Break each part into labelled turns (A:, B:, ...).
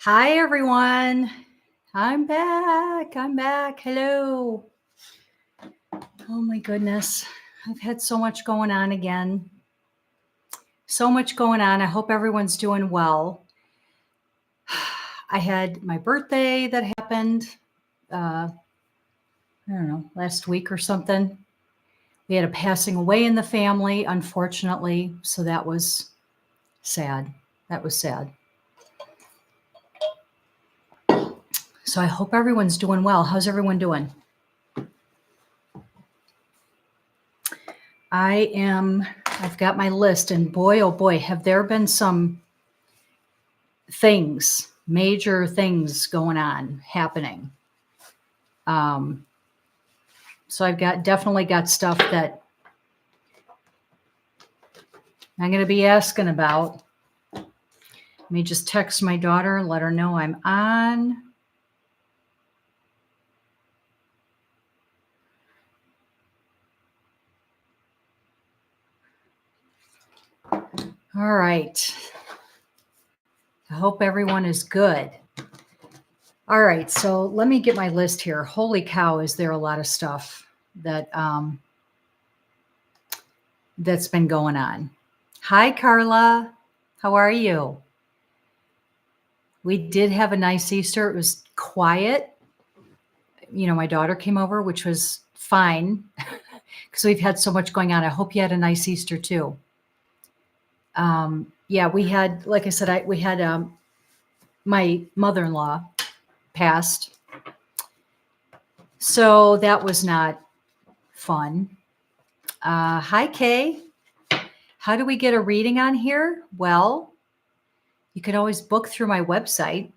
A: Hi, everyone. I'm back. Hello. Oh, my goodness. I've had so much going on again. So much going on. I hope everyone's doing well. I had my birthday that happened, I don't know, last week or something. We had a passing away in the family, unfortunately. So that was sad. So I hope everyone's doing well. How's everyone doing? I've got my list, and boy, oh boy, have there been some major things going on, happening. So I've definitely got stuff that I'm going to be asking about. Let me just text my daughter, let her know I'm on. All right. I hope everyone is good. All right, so let me get my list here. Holy cow, is there a lot of stuff that that's been going on. Hi, Carla. How are you? We did have a nice Easter. It was quiet. You know, my daughter came over, which was fine because we've had so much going on. I hope you had a nice Easter too. Yeah, we had, like I said, we had my mother-in-law passed. So that was not fun. Hi, Kay. How do we get a reading on here? Well, you can always book through my website.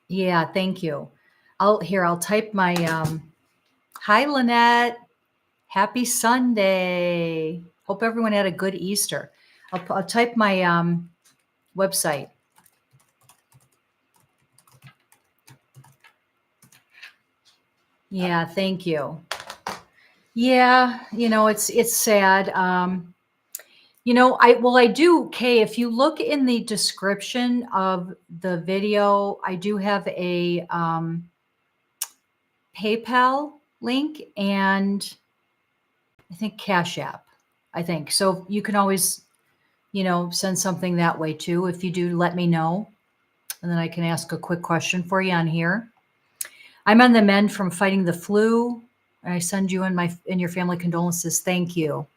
A: Yeah, thank you. I'll type my, hi, Lynette. Happy Sunday. Hope everyone had a good Easter. I'll type my website. Yeah, thank you. Yeah, you know, it's sad. You know, I do, Kay, if you look in the description of the video, I do have a PayPal link and I think Cash App, I think. So you can always, you know, send something that way too. If you do, let me know. And then I can ask a quick question for you on here. I'm on the mend from fighting the flu. And I send you in your family condolences. Thank you.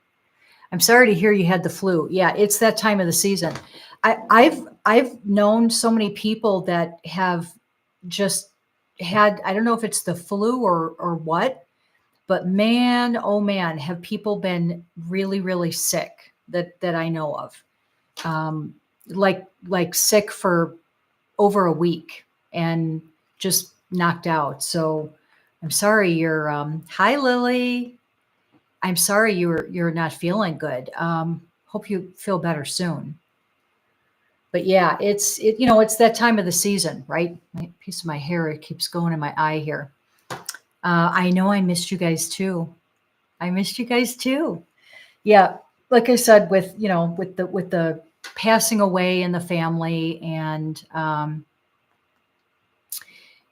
A: I'm sorry to hear you had the flu. Yeah, it's that time of the season. I've known so many people that have just had, I don't know if it's the flu or what, but man, oh man, have people been really, really sick that I know of. Like sick for over a week and just knocked out. So I'm sorry you're hi Lily. I'm sorry you're not feeling good. Hope you feel better soon. But yeah, it's that time of the season, right? My piece of my hair, it keeps going in my eye here. I know I missed you guys too. Yeah, like I said, with the passing away in the family and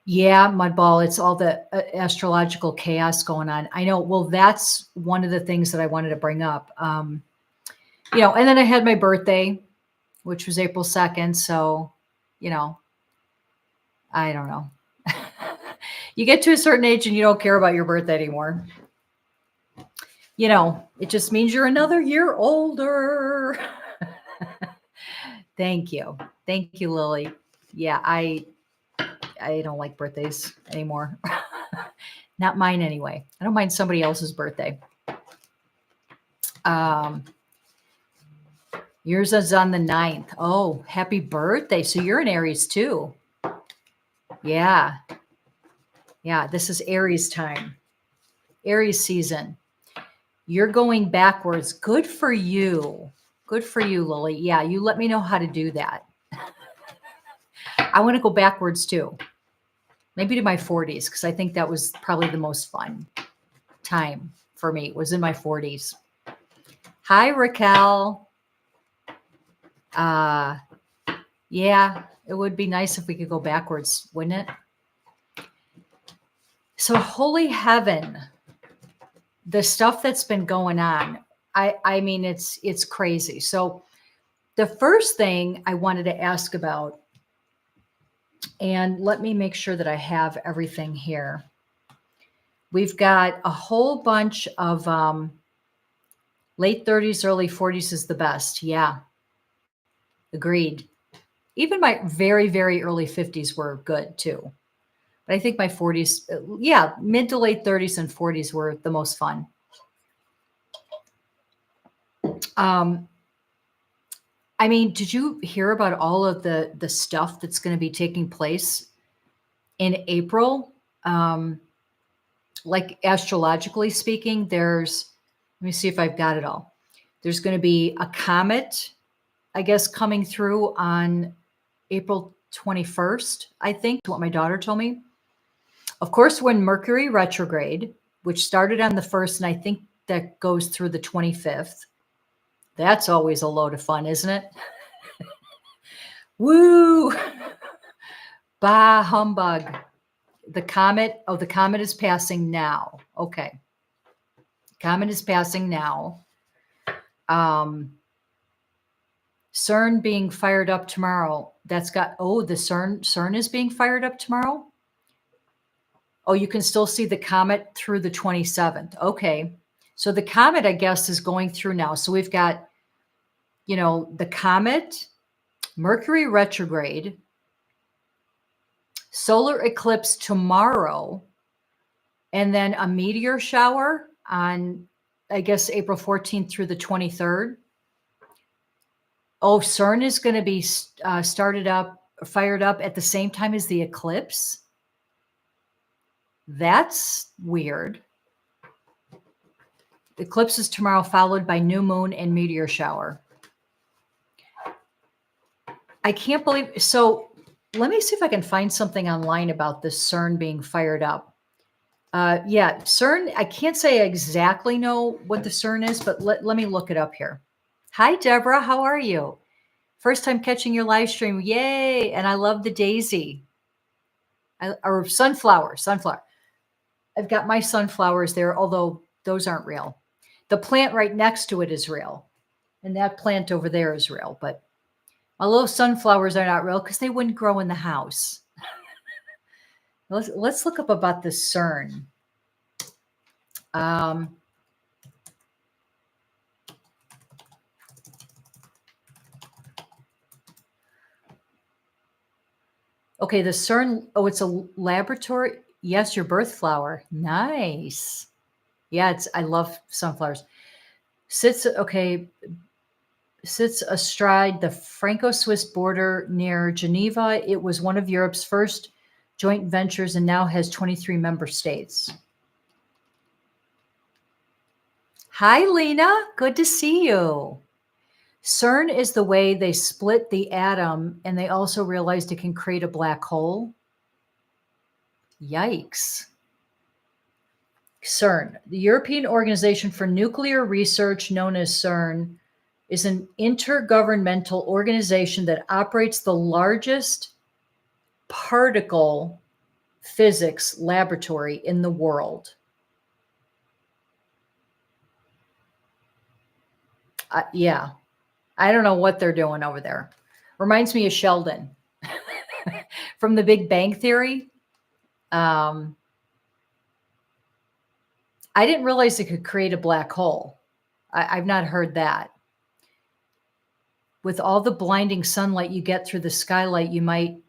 A: yeah, Mudball, it's all the astrological chaos going on. I know. Well, that's one of the things that I wanted to bring up. You know, and then I had my birthday, which was April 2nd. So, you know, I don't know. You get to a certain age and you don't care about your birthday anymore. You know, it just means you're another year older. Thank you. Thank you, Lily. Yeah, I don't like birthdays anymore. Not mine anyway. I don't mind somebody else's birthday. Yours is on the 9th. Oh, happy birthday. So you're in Aries too. Yeah. Yeah, this is Aries time. Aries season. You're going backwards. Good for you. Good for you, Lily. Yeah, you let me know how to do that. I want to go backwards too. Maybe to my 40s, because I think that was probably the most fun time for me, was in my 40s. Hi, Raquel. Yeah, It would be nice if we could go backwards, wouldn't it? So holy heaven, the stuff that's been going on. I mean, it's crazy. So the first thing I wanted to ask about, and let me make sure that I have everything here. We've got a whole bunch of late 30s, early 40s is the best. Yeah, agreed. Even my very, very early 50s were good too. But I think my 40s, yeah, mid to late 30s and 40s were the most fun. I mean, did you hear about all of the stuff that's going to be taking place in April? Like astrologically speaking, let me see if I've got it all. There's going to be a comet, I guess, coming through on April 21st, I think, is what my daughter told me. Of course, when Mercury retrograde, which started on the 1st, and I think that goes through the 25th. That's always a load of fun, isn't it? Woo! Bah, humbug. The comet is passing now. Okay. Comet is passing now. CERN being fired up tomorrow. The CERN is being fired up tomorrow? Oh, you can still see the comet through the 27th. Okay. So the comet, I guess, is going through now. So we've got, the comet, Mercury retrograde, solar eclipse tomorrow, and then a meteor shower on, I guess, April 14th through the 23rd. Oh, CERN is going to be fired up at the same time as the eclipse. That's weird. Eclipse is tomorrow, followed by new moon and meteor shower. I can't believe. So let me see if I can find something online about this CERN being fired up. Yeah, CERN, I can't say I exactly know what the CERN is, but let me look it up here. Hi, Deborah. How are you? First time catching your live stream. Yay. And I love the daisy. Or sunflower. I've got my sunflowers there, although those aren't real. The plant right next to it is real. And that plant over there is real. But my little sunflowers are not real because they wouldn't grow in the house. Let's look up about the CERN. Okay, the CERN, it's a laboratory. Yes, your birth flower. Nice. Yeah, I love sunflowers. Sits astride the Franco-Swiss border near Geneva. It was one of Europe's first joint ventures and now has 23 member states. Hi, Lena. Good to see you. CERN is the way they split the atom, and they also realized it can create a black hole. Yikes. CERN, the European Organization for Nuclear Research, known as CERN, is an intergovernmental organization that operates the largest particle physics laboratory in the world. Yeah, I don't know what they're doing over there. Reminds me of Sheldon from the Big Bang Theory. I didn't realize it could create a black hole. I've not heard that. With all the blinding sunlight you get through the skylight, you might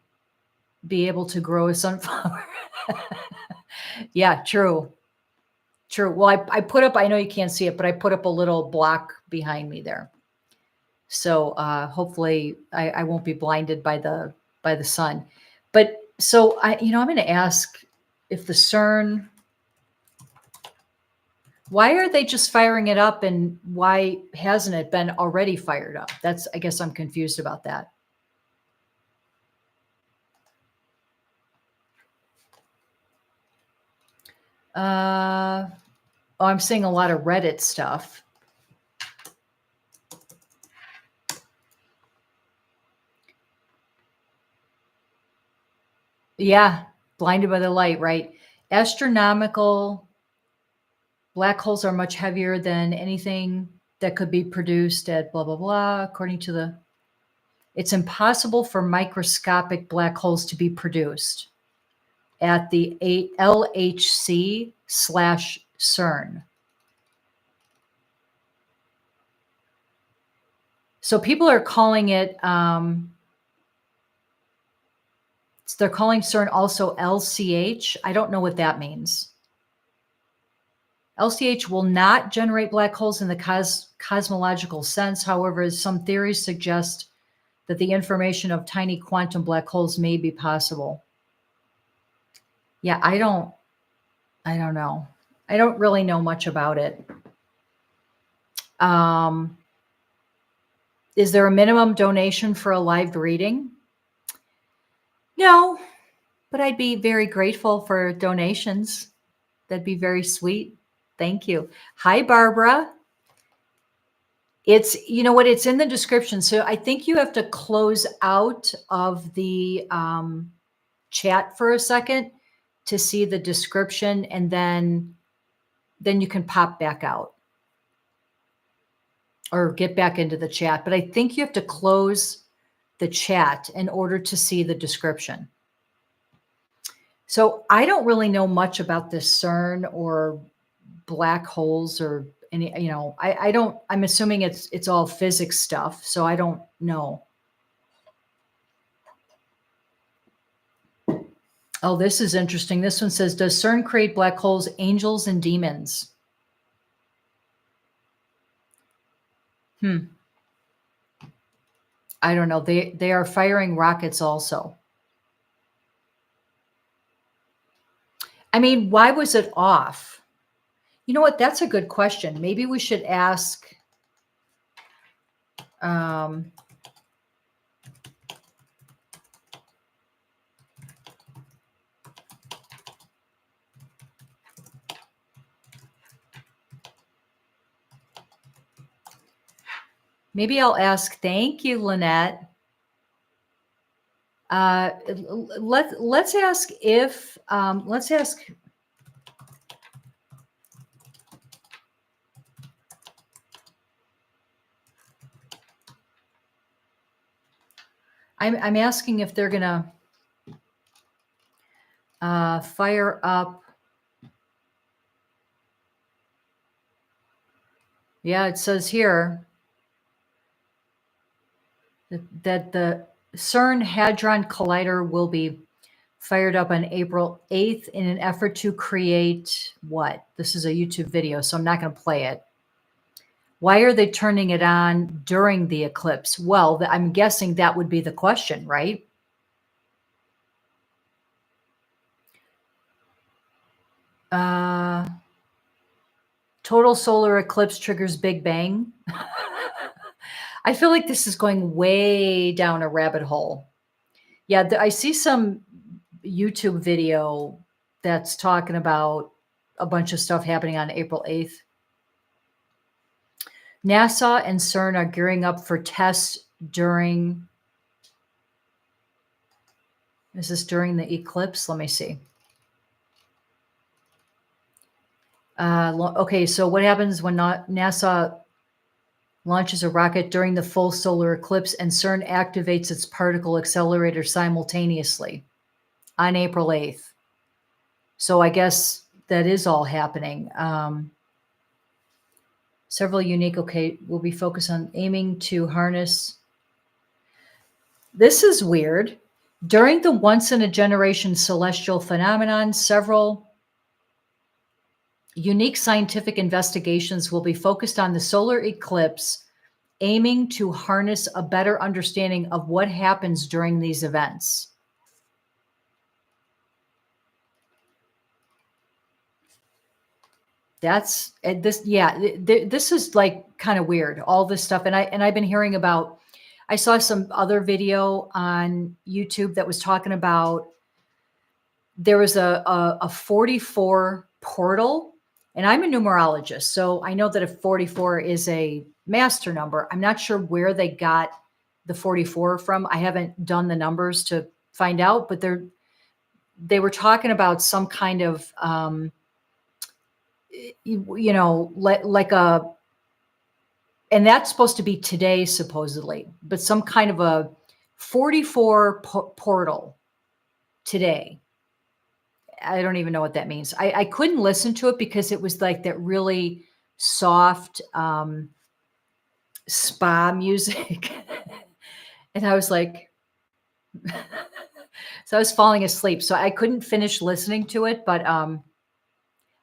A: be able to grow a sunflower. Yeah, true. Well, I put up, I know you can't see it, but I put up a little block behind me there. So hopefully I won't be blinded by the sun. But so I'm going to ask if the CERN, why are they just firing it up, and why hasn't it been already fired up? I guess I'm confused about that. I'm seeing a lot of Reddit stuff. Yeah, blinded by the light, right? Astronomical black holes are much heavier than anything that could be produced at blah, blah, blah, according to the. It's impossible for microscopic black holes to be produced at the LHC/CERN. So people are calling it, they're calling CERN also LCH. I don't know what that means. LCH will not generate black holes in the cosmological sense. However, some theories suggest that the information of tiny quantum black holes may be possible. Yeah, I don't know. I don't really know much about it. Is there a minimum donation for a live reading? No, but I'd be very grateful for donations. That'd be very sweet. Thank you. Hi, Barbara. It's, you know what, it's in the description. So I think you have to close out of the chat for a second to see the description, and then you can pop back out or get back into the chat. But I think you have to close the chat in order to see the description. So I don't really know much about this CERN or black holes or any, I don't, I'm assuming it's all physics stuff. So I don't know. Oh, this is interesting. This one says, does CERN create black holes, angels, and demons? I don't know. They are firing rockets also. I mean, why was it off? You know what? That's a good question. Maybe we should ask. Maybe I'll ask. Thank you, Lynette. Let's ask if let's ask. I'm asking if they're gonna fire up. Yeah, it says here that the CERN Hadron Collider will be fired up on April 8th in an effort to create what? This is a YouTube video, so I'm not going to play it. Why are they turning it on during the eclipse? Well, I'm guessing that would be the question, right? Total solar eclipse triggers Big Bang. I feel like this is going way down a rabbit hole. Yeah, I see some YouTube video that's talking about a bunch of stuff happening on April 8th. NASA and CERN are gearing up for tests during. Is this during the eclipse? Let me see. Okay, so what happens when NASA launches a rocket during the full solar eclipse and CERN activates its particle accelerator simultaneously on April 8th? So I guess that is all happening. Several unique, will be focused on aiming to harness. This is weird. During the once-in-a-generation celestial phenomenon, several unique scientific investigations will be focused on the solar eclipse, aiming to harness a better understanding of what happens during these events. That's this. Yeah, this is like kind of weird. All this stuff, and I've been hearing about. I saw some other video on YouTube that was talking about. There was a 44 portal, and I'm a numerologist, so I know that a 44 is a master number. I'm not sure where they got the 44 from. I haven't done the numbers to find out, but they were talking about some kind of, like a, and that's supposed to be today, supposedly, but some kind of a 44 portal today. I don't even know what that means. I couldn't listen to it because it was like that really soft spa music. And I was like, so I was falling asleep. So I couldn't finish listening to it, but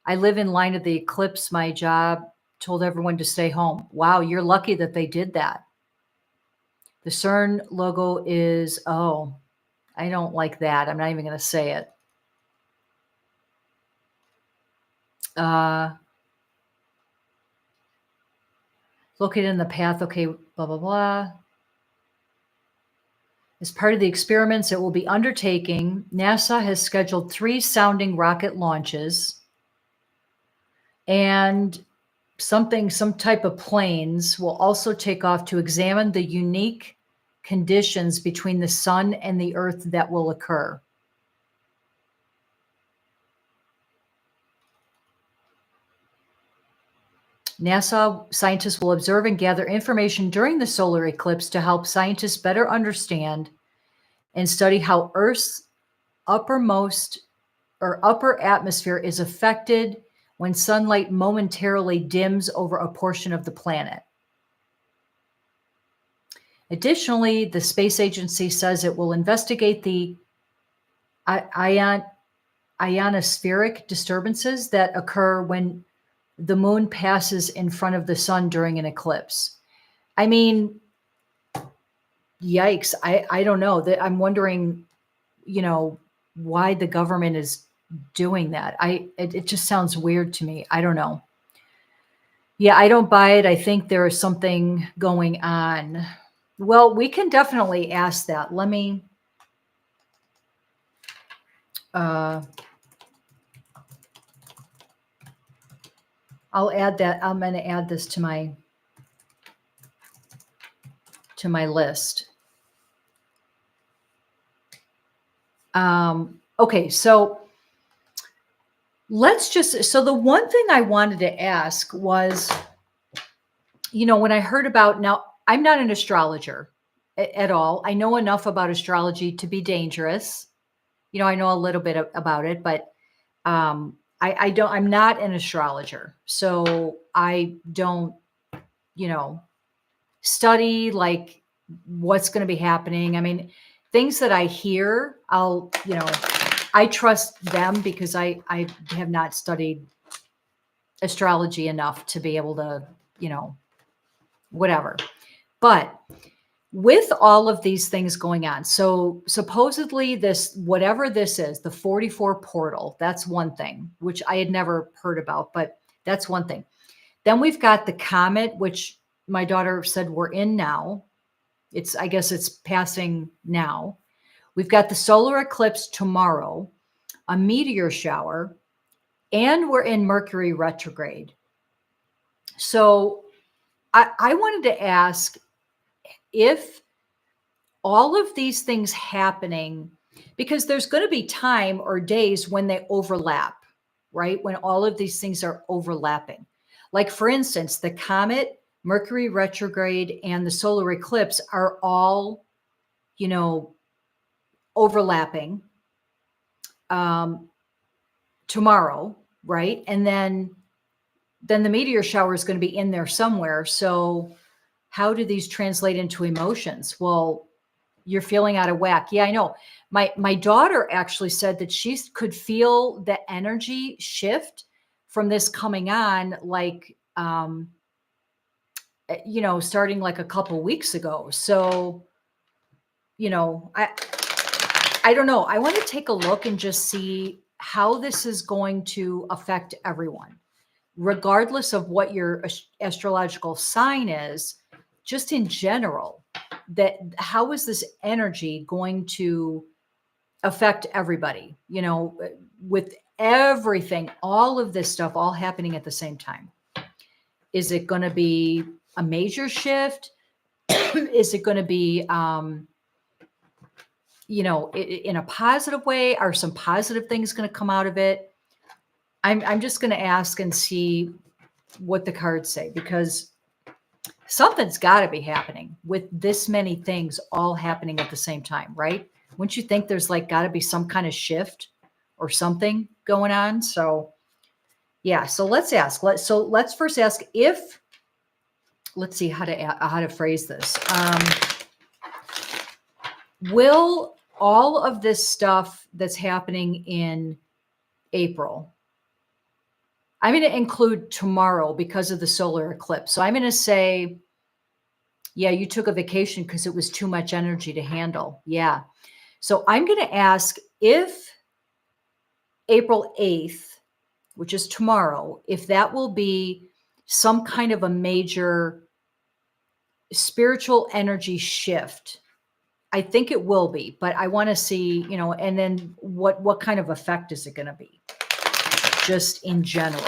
A: I live in line of the eclipse. My job told everyone to stay home. Wow, you're lucky that they did that. The CERN logo is, oh, I don't like that. I'm not even going to say it. Located in the path, okay, blah, blah, blah. As part of the experiments it will be undertaking, NASA has scheduled 3 sounding rocket launches and some type of planes will also take off to examine the unique conditions between the sun and the earth that will occur. NASA scientists will observe and gather information during the solar eclipse to help scientists better understand and study how Earth's upper atmosphere is affected when sunlight momentarily dims over a portion of the planet. Additionally, the space agency says it will investigate the ionospheric disturbances that occur when the moon passes in front of the sun during an eclipse. I mean, yikes. I don't know. I'm wondering, why the government is doing that. It just sounds weird to me. I don't know. Yeah, I don't buy it. I think there is something going on. Well, we can definitely ask that. Let me I'll add that. I'm going to add this to my list. Okay, so so the one thing I wanted to ask was, when I heard about, now I'm not an astrologer at all. I know enough about astrology to be dangerous. I know a little bit about it, but I'm not an astrologer. So I don't, study like what's going to be happening. I mean, things that I hear, I trust them because I have not studied astrology enough to be able to, whatever. But with all of these things going on, so supposedly this, whatever this is, the 44 portal, that's one thing, which I had never heard about, but that's one thing. Then we've got the comet, which my daughter said we're in now. I guess it's passing now. We've got the solar eclipse tomorrow, a meteor shower, and we're in Mercury retrograde. So I wanted to ask if all of these things happening, because there's going to be time or days when they overlap, right? When all of these things are overlapping. Like, for instance, the comet, Mercury retrograde, and the solar eclipse are all, overlapping tomorrow, right? And then the meteor shower is going to be in there somewhere. So how do these translate into emotions? Well, you're feeling out of whack. Yeah, I know. My daughter actually said that she could feel the energy shift from this coming on, like, starting like a couple weeks ago. So, I don't know. I want to take a look and just see how this is going to affect everyone, regardless of what your astrological sign is, just in general. That how is this energy going to affect everybody, with everything, all of this stuff all happening at the same time? Is it going to be a major shift? Is it going to be in a positive way? Are some positive things going to come out of it? I'm just going to ask and see what the cards say, because something's got to be happening with this many things all happening at the same time, right? Wouldn't you think there's like got to be some kind of shift or something going on? So yeah, so let's ask. Let's first ask if, let's see how to phrase this. Will all of this stuff that's happening in April, I'm going to include tomorrow because of the solar eclipse. So I'm going to say, yeah, you took a vacation because it was too much energy to handle. Yeah. So I'm going to ask if April 8th, which is tomorrow, if that will be some kind of a major spiritual energy shift. I think it will be, but I want to see, and then what kind of effect is it going to be just in general?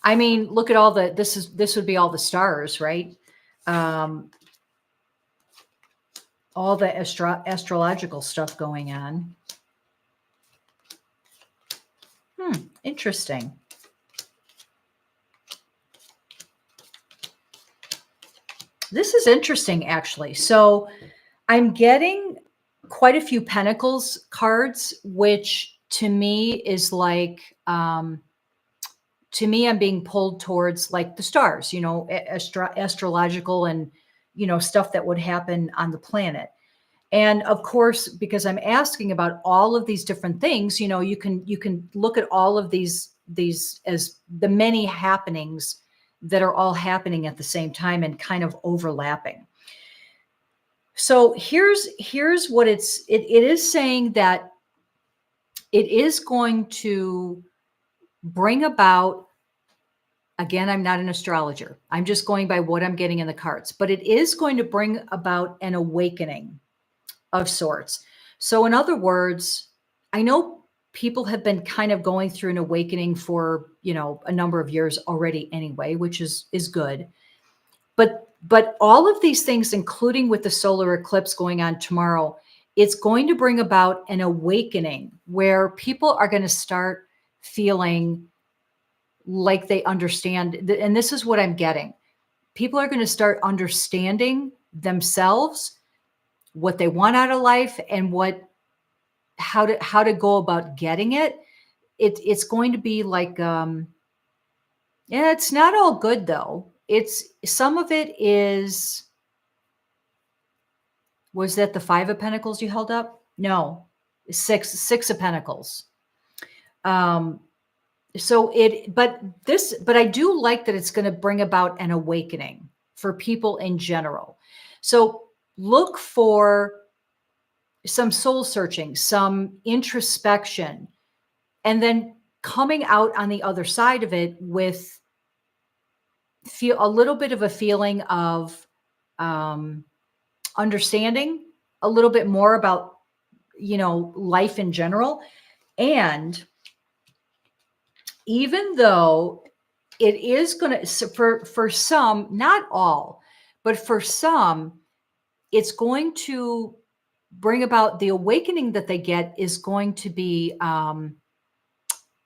A: I mean, look at all this would be all the stars, right? All the astrological stuff going on. Interesting. This is interesting, actually. So I'm getting quite a few Pentacles cards, which to me is like, to me, I'm being pulled towards like the stars, astrological and, stuff that would happen on the planet. And of course, because I'm asking about all of these different things, you can look at all of these as the many happenings that are all happening at the same time and kind of overlapping. So here's what it is saying, that it is going to bring about, again, I'm not an astrologer. I'm just going by what I'm getting in the cards, but it is going to bring about an awakening of sorts. So in other words, I know people have been kind of going through an awakening for, a number of years already anyway, which is good. But all of these things, including with the solar eclipse going on tomorrow, it's going to bring about an awakening where people are going to start feeling like they understand. And this is what I'm getting. People are going to start understanding themselves, what they want out of life, and how to go about getting it. It's going to be like, yeah, it's not all good though. It's some of it is. Was that the 5 of Pentacles you held up? No, six of Pentacles. But I do like that it's going to bring about an awakening for people in general. So look for some soul searching, some introspection, and then coming out on the other side of it with a little bit of a feeling of understanding a little bit more about, life in general. And even though it is going to, for some, not all, but for some, it's going to bring about the awakening that they get is going to be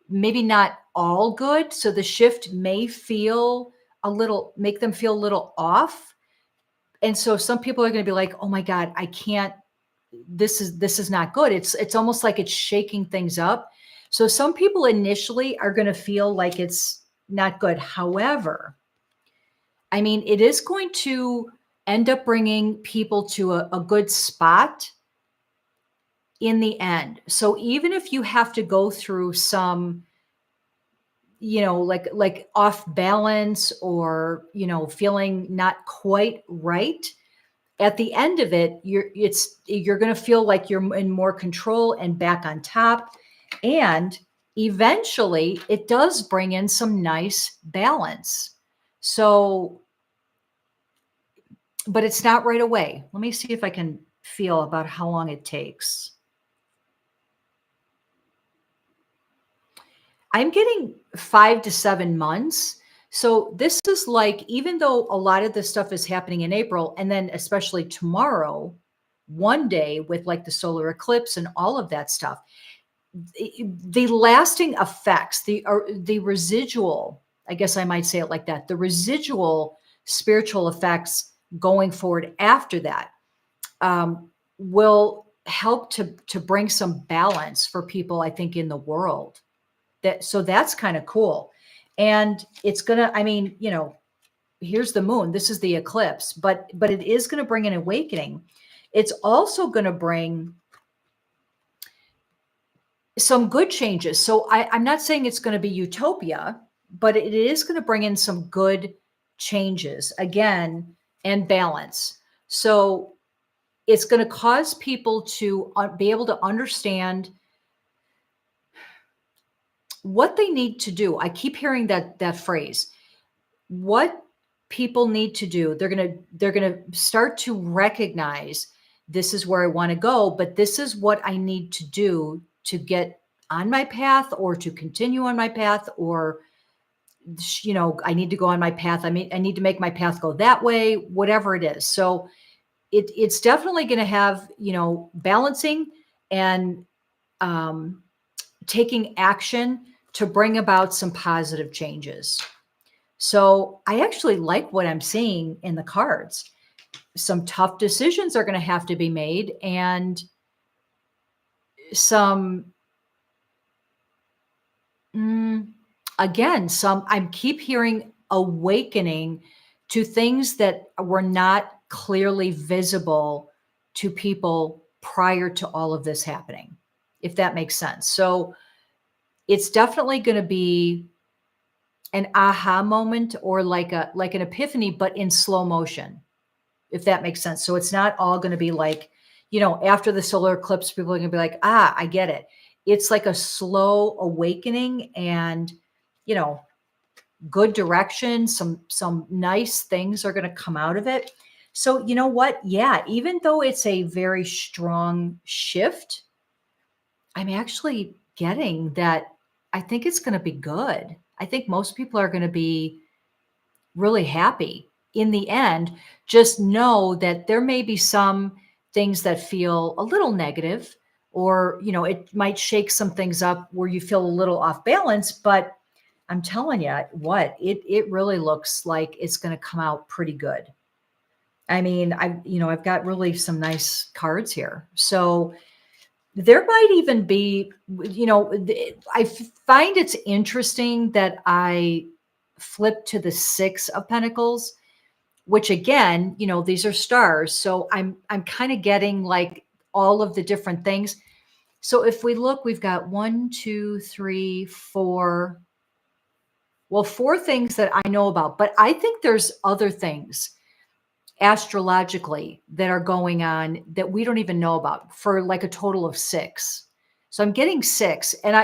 A: maybe not all good. So the shift may make them feel a little off. And so some people are going to be like, oh my God, I can't, this is not good. It's almost like it's shaking things up. So some people initially are going to feel like it's not good. However, I mean, it is going to end up bringing people to a good spot in the end. So even if you have to go through some, like off balance or, feeling not quite right, at the end of it, you're going to feel like you're in more control and back on top. And eventually it does bring in some nice balance. So, but it's not right away. Let me see if I can feel about how long it takes? I'm getting 5 to 7 months. So this is like, even though a lot of this stuff is happening in April, and then especially tomorrow, one day with like the solar eclipse and all of that stuff, the lasting effects, the residual, I guess I might say it like that, the residual spiritual effects going forward after that will help to bring some balance for people, I think, in the world. So that's kind of cool. And it's gonna, I mean, here's the moon. This is the eclipse, but it is going to bring an awakening. It's also going to bring some good changes. So I'm not saying it's going to be utopia, but it is going to bring in some good changes again and balance. So it's going to cause people to be able to understand what they need to do. I keep hearing that phrase. What people need to do, they're going to start to recognize, this is where I want to go, but this is what I need to do to get on my path, or to continue on my path, or I need to go on my path. I mean, I need to make my path go that way, whatever it is. So it's definitely going to have, balancing and taking action to bring about some positive changes. So I actually like what I'm seeing in the cards. Some tough decisions are going to have to be made, and some, again, I keep hearing awakening to things that were not clearly visible to people prior to all of this happening, if that makes sense. So it's definitely going to be an aha moment, or like an epiphany, but in slow motion, if that makes sense. So it's not all going to be like, after the solar eclipse, people are going to be like, I get it. It's like a slow awakening, and, good direction. Some nice things are going to come out of it. So you know what? Yeah, even though it's a very strong shift, I'm actually getting that I think it's going to be good. I think most people are going to be really happy in the end. Just know that there may be some things that feel a little negative, or, it might shake some things up where you feel a little off balance, but I'm telling you what, it really looks like it's going to come out pretty good. I mean, I've got really some nice cards here. So there might even be, I find it's interesting that I flipped to the 6 of Pentacles, which again, these are stars. So I'm kind of getting like all of the different things. So if we look, we've got 1, 2, 3, 4. Well, 4 things that I know about, but I think there's other things astrologically that are going on that we don't even know about, for like a total of 6. So I'm getting 6. And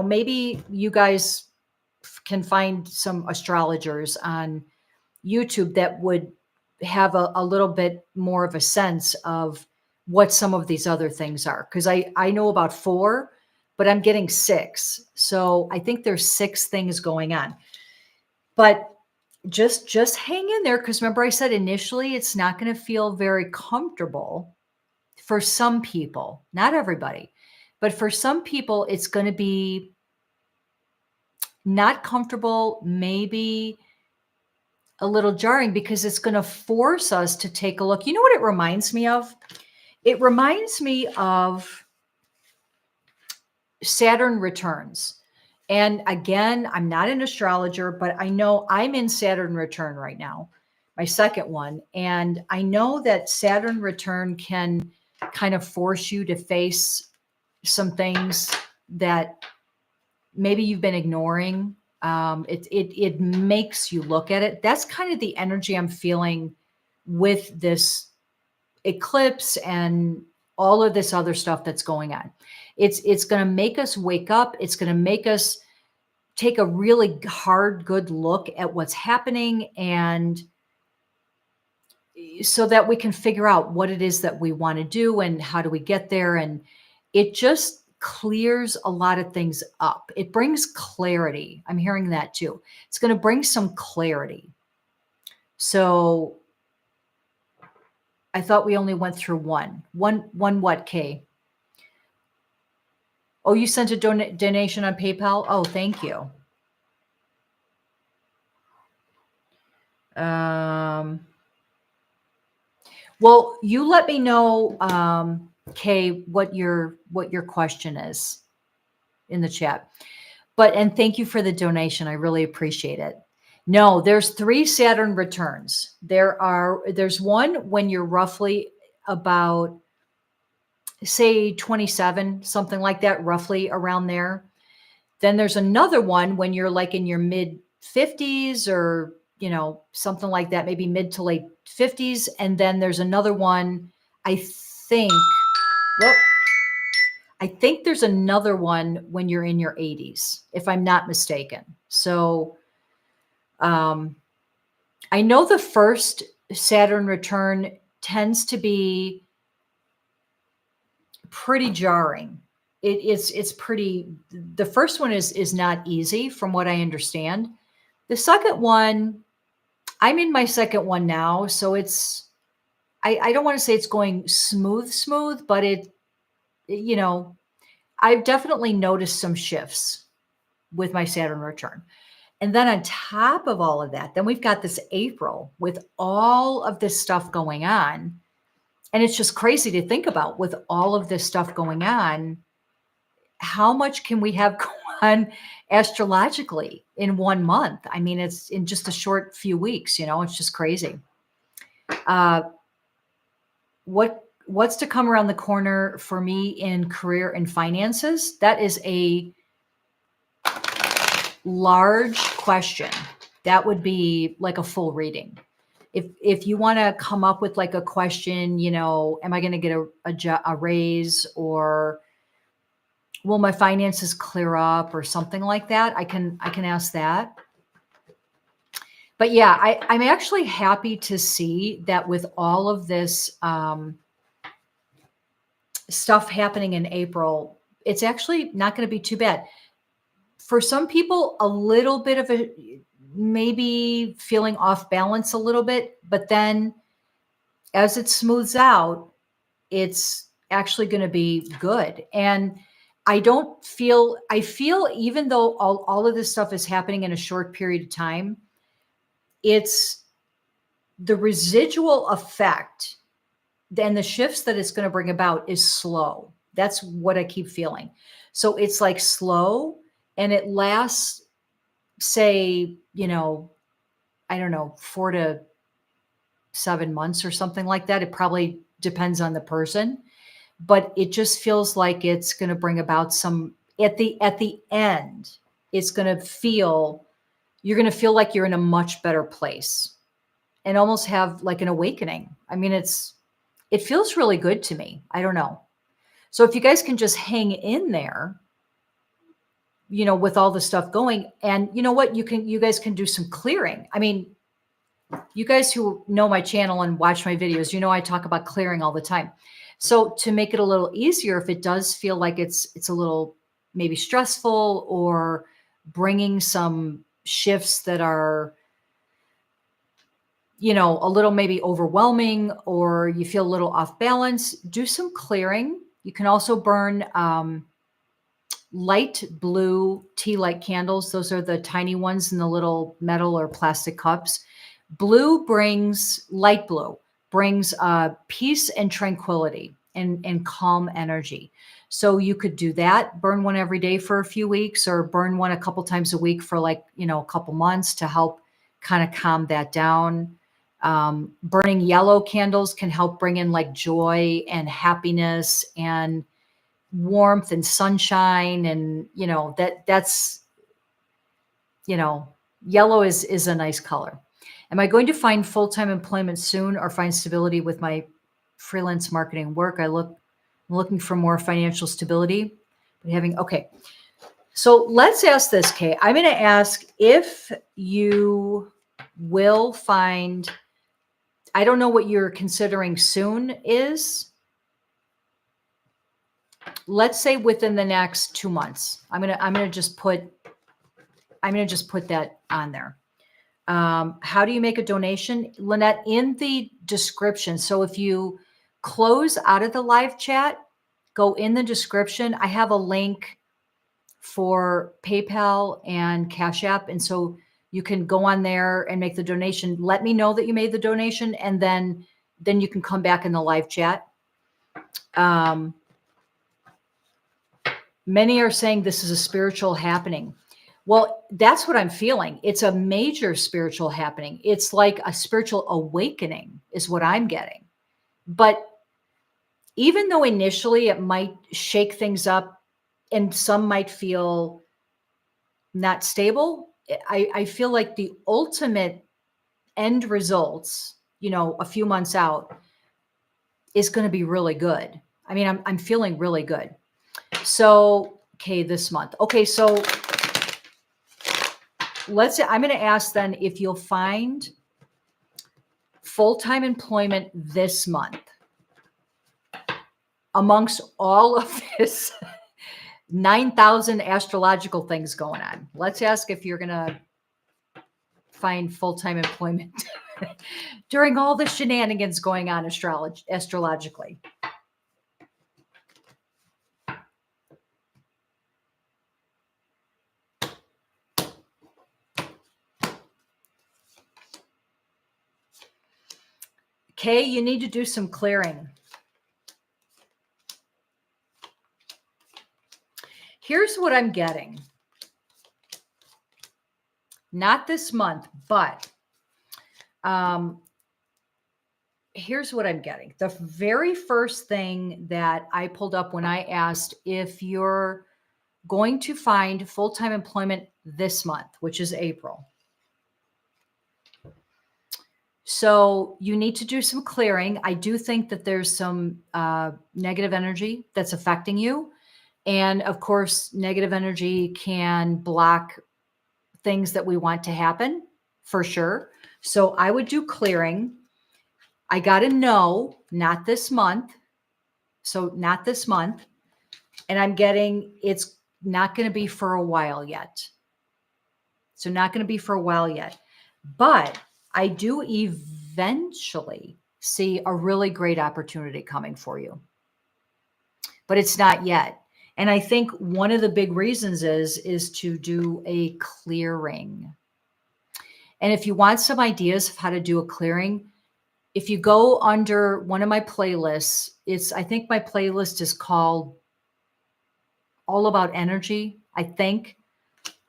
A: maybe you guys can find some astrologers on YouTube that would have a little bit more of a sense of what some of these other things are. Cause I know about 4, but I'm getting 6. So I think there's 6 things going on, but just hang in there. Cause remember I said initially, it's not going to feel very comfortable for some people, not everybody, but for some people, it's going to be not comfortable, maybe a little jarring, because it's going to force us to take a look. You know what it reminds me of? It reminds me of Saturn returns. And again, I'm not an astrologer, but I know I'm in Saturn return right now, my second one. And I know that Saturn return can kind of force you to face some things that maybe you've been ignoring. It makes you look at it. That's kind of the energy I'm feeling with this eclipse and all of this other stuff that's going on. It's going to make us wake up. It's going to make us take a really hard, good look at what's happening. And so that we can figure out what it is that we want to do and how do we get there. And it just clears a lot of things up. It brings clarity. I'm hearing that too. It's going to bring some clarity. So I thought we only went through one what, Kay? Oh, you sent a donation on PayPal? Oh, thank you. Well, you let me know, Kay, what your question is in the chat. And thank you for the donation. I really appreciate it. No, there's 3 Saturn returns. There's one when you're roughly about, say, 27, something like that, roughly around there. Then there's another one when you're like in your mid 50s or, something like that, maybe mid to late 50s. And then there's another one, I think there's another one when you're in your 80s, if I'm not mistaken. So I know the first Saturn return tends to be pretty jarring. It's pretty, the first one is not easy from what I understand. The second one, I'm in my second one now, so it's, I don't want to say it's going smooth, but I've definitely noticed some shifts with my Saturn return. And then on top of all of that, then we've got this April with all of this stuff going on. And it's just crazy to think about, with all of this stuff going on, how much can we have going on astrologically in 1 month? I mean, it's in just a short few weeks, it's just crazy. What's to come around the corner for me in career and finances? That is a large question. That would be like a full reading. If you want to come up with like a question, am I going to get a raise, or will my finances clear up, or something like that, I can ask that. But yeah, I'm actually happy to see that with all of this stuff happening in April, it's actually not going to be too bad. For some people, a little bit of maybe feeling off balance a little bit, but then as it smooths out, it's actually going to be good. And I feel even though all of this stuff is happening in a short period of time, it's the residual effect, then the shifts that it's going to bring about is slow. That's what I keep feeling. So it's like slow, and it lasts, say, I don't know, 4 to 7 months or something like that. It probably depends on the person, but it just feels like it's going to bring about some, at the end, it's going to feel, you're going to feel like you're in a much better place and almost have like an awakening. I mean, it feels really good to me. I don't know. So if you guys can just hang in there, with all the stuff going, and you know what, you guys can do some clearing. I mean, you guys who know my channel and watch my videos, I talk about clearing all the time. So to make it a little easier, if it does feel like it's a little maybe stressful, or bringing some shifts that are, a little maybe overwhelming, or you feel a little off balance, do some clearing. You can also burn light blue tea light candles. Those are the tiny ones in the little metal or plastic cups. Light blue brings peace and tranquility and calm energy. So you could do that, burn one every day for a few weeks, or burn one a couple times a week for like, a couple months to help kind of calm that down. Burning yellow candles can help bring in like joy and happiness and warmth and sunshine. And, that's, yellow is a nice color. Am I going to find full-time employment soon, or find stability with my freelance marketing work? I'm looking for more financial stability. Okay. So let's ask this, Kay. I'm going to ask if you will find I don't know what you're considering soon is. Let's say within the next 2 months. I'm gonna just put that on there. How do you make a donation? Lynette, in the description. So if you close out of the live chat, go in the description. I have a link for PayPal and Cash App. And so you can go on there and make the donation. Let me know that you made the donation, and then you can come back in the live chat. Many are saying this is a spiritual happening. Well, that's what I'm feeling. It's a major spiritual happening. It's like a spiritual awakening is what I'm getting. But even though initially it might shake things up and some might feel not stable, I feel like the ultimate end results, a few months out, is going to be really good. I mean, I'm feeling really good. So, okay, this month. Okay, so I'm going to ask then if you'll find full-time employment this month amongst all of this 9,000 astrological things going on. Let's ask if you're going to find full-time employment during all the shenanigans going on astrologically. Okay, you need to do some clearing. Here's what I'm getting. Not this month, but here's what I'm getting. The very first thing that I pulled up when I asked if you're going to find full-time employment this month, which is April. So you need to do some clearing. I do think that there's some negative energy that's affecting you. And of course, negative energy can block things that we want to happen for sure. So I would do clearing. I got to know, not this month. So not this month. And I'm getting, it's not going to be for a while yet. So not going to be for a while yet. But I do eventually see a really great opportunity coming for you. But it's not yet. And I think one of the big reasons is to do a clearing. And if you want some ideas of how to do a clearing, if you go under one of my playlists, I think my playlist is called All About Energy. I think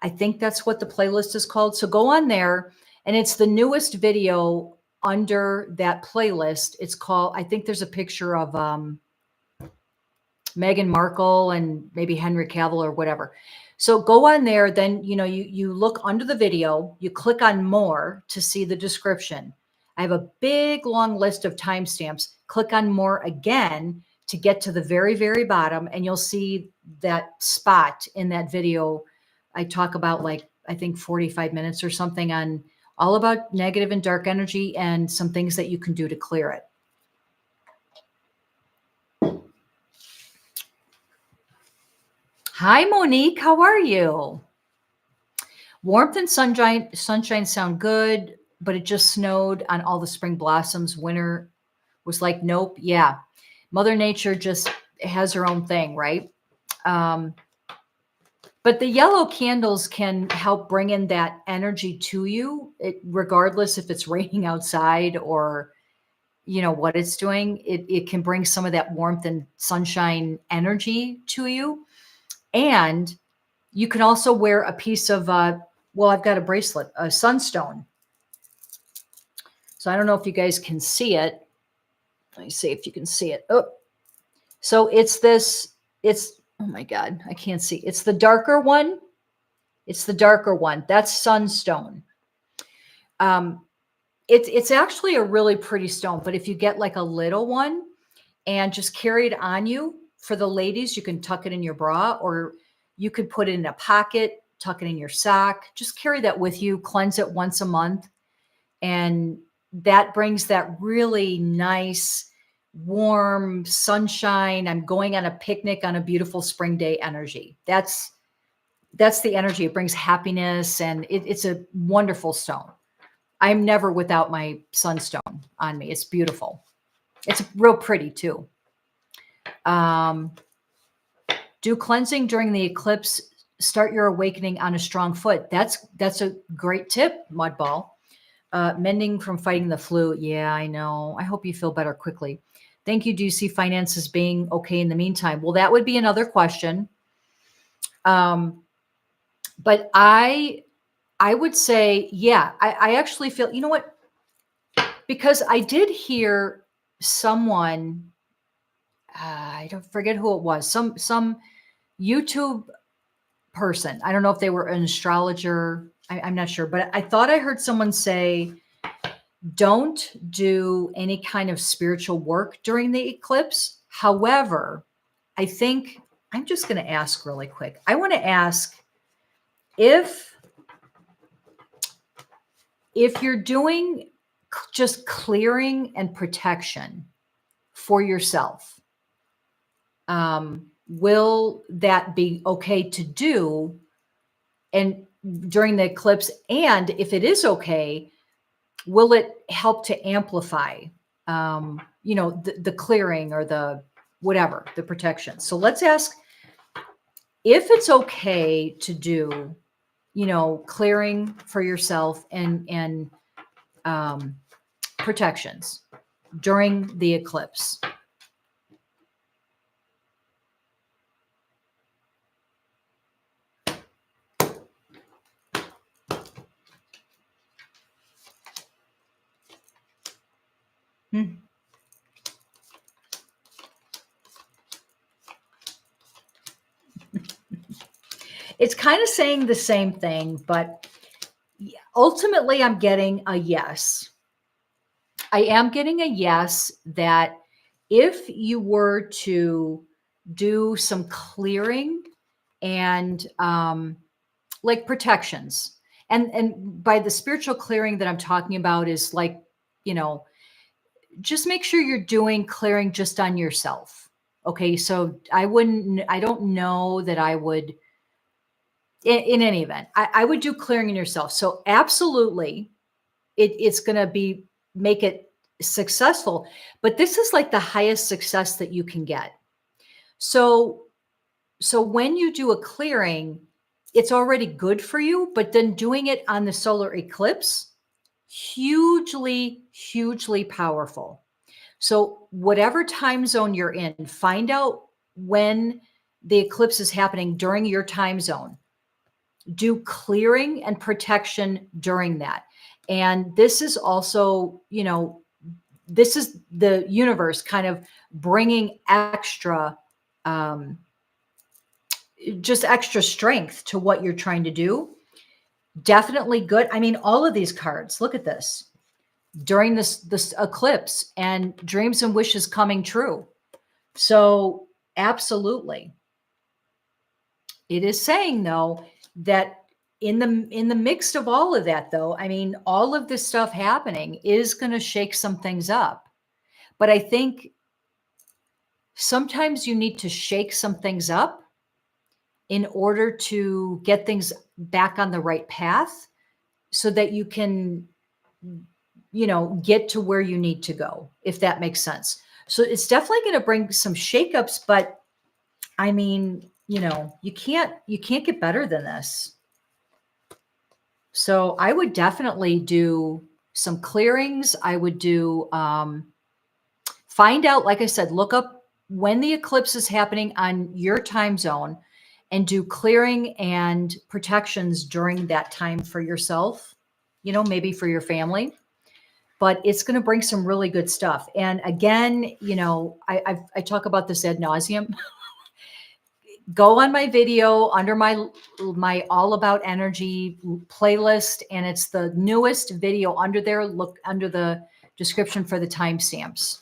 A: that's what the playlist is called. So go on there, and it's the newest video under that playlist. It's called, I think there's a picture of Meghan Markle and maybe Henry Cavill or whatever. So go on there, then, you look under the video, you click on more to see the description. I have a big, long list of timestamps. Click on more again to get to the very, very bottom, and you'll see that spot in that video. I talk about, like, I think 45 minutes or something on all about negative and dark energy and some things that you can do to clear it. Hi, Monique. How are you? Warmth and sunshine sound good, but it just snowed on all the spring blossoms. Winter was like, nope. Yeah. Mother Nature just has her own thing, right? But the yellow candles can help bring in that energy to you, regardless if it's raining outside or, what it's doing. It can bring some of that warmth and sunshine energy to you. And you can also wear a piece of, I've got a bracelet, a sunstone. So I don't know if you guys can see it. Let me see if you can see it. Oh, so oh my God, I can't see. It's the darker one. That's sunstone. It's actually a really pretty stone, but if you get like a little one and just carry it on you, for the ladies, you can tuck it in your bra, or you could put it in a pocket, tuck it in your sock. Just carry that with you, cleanse it once a month. And that brings that really nice, warm sunshine. I'm going on a picnic on a beautiful spring day energy. That's the energy. It brings happiness, and it's a wonderful stone. I'm never without my sunstone on me. It's beautiful. It's real pretty too. Do cleansing during the eclipse. Start your awakening on a strong foot. That's a great tip, Mudball. Mending from fighting the flu. Yeah, I know. I hope you feel better quickly. Thank you. Do you see finances being okay in the meantime? Well, that would be another question. But I would say, yeah, I actually feel, you know what? Because I did hear someone, I don't forget who it was, some YouTube person. I don't know if they were an astrologer. I'm not sure, but I thought I heard someone say, don't do any kind of spiritual work during the eclipse. However, I think I'm just going to ask really quick. I want to ask if you're doing just clearing and protection for yourself, will that be okay to do and during the eclipse? And if it is okay, will it help to amplify, the clearing or the whatever, the protection? So let's ask if it's okay to do, clearing for yourself and protections during the eclipse. It's kind of saying the same thing, but ultimately I'm getting a yes. I am getting a yes that if you were to do some clearing and like protections, and by the spiritual clearing that I'm talking about is like, just make sure you're doing clearing just on yourself. Okay. So I don't know that I would, in any event, I would do clearing in yourself. So absolutely, it's going to make it successful, but this is like the highest success that you can get. So when you do a clearing, it's already good for you, but then doing it on the solar eclipse, hugely, hugely powerful. So whatever time zone you're in, find out when the eclipse is happening during your time zone. Do clearing and protection during that. And this is also, this is the universe kind of bringing extra, just extra strength to what you're trying to do. Definitely good. I mean, all of these cards, look at this during this eclipse and dreams and wishes coming true. So absolutely. It is saying though, that in the mix of all of that though, I mean, all of this stuff happening is going to shake some things up. But I think sometimes you need to shake some things up in order to get things back on the right path so that you can, get to where you need to go, if that makes sense. So it's definitely going to bring some shakeups, but I mean, you can't get better than this. So I would definitely do some clearings. I would do, find out, like I said, look up when the eclipse is happening on your time zone and do clearing and protections during that time for yourself, maybe for your family. But it's going to bring some really good stuff. And again, I talk about this ad nauseum. Go on my video under my All About Energy playlist, and it's the newest video under there. Look under the description for the timestamps.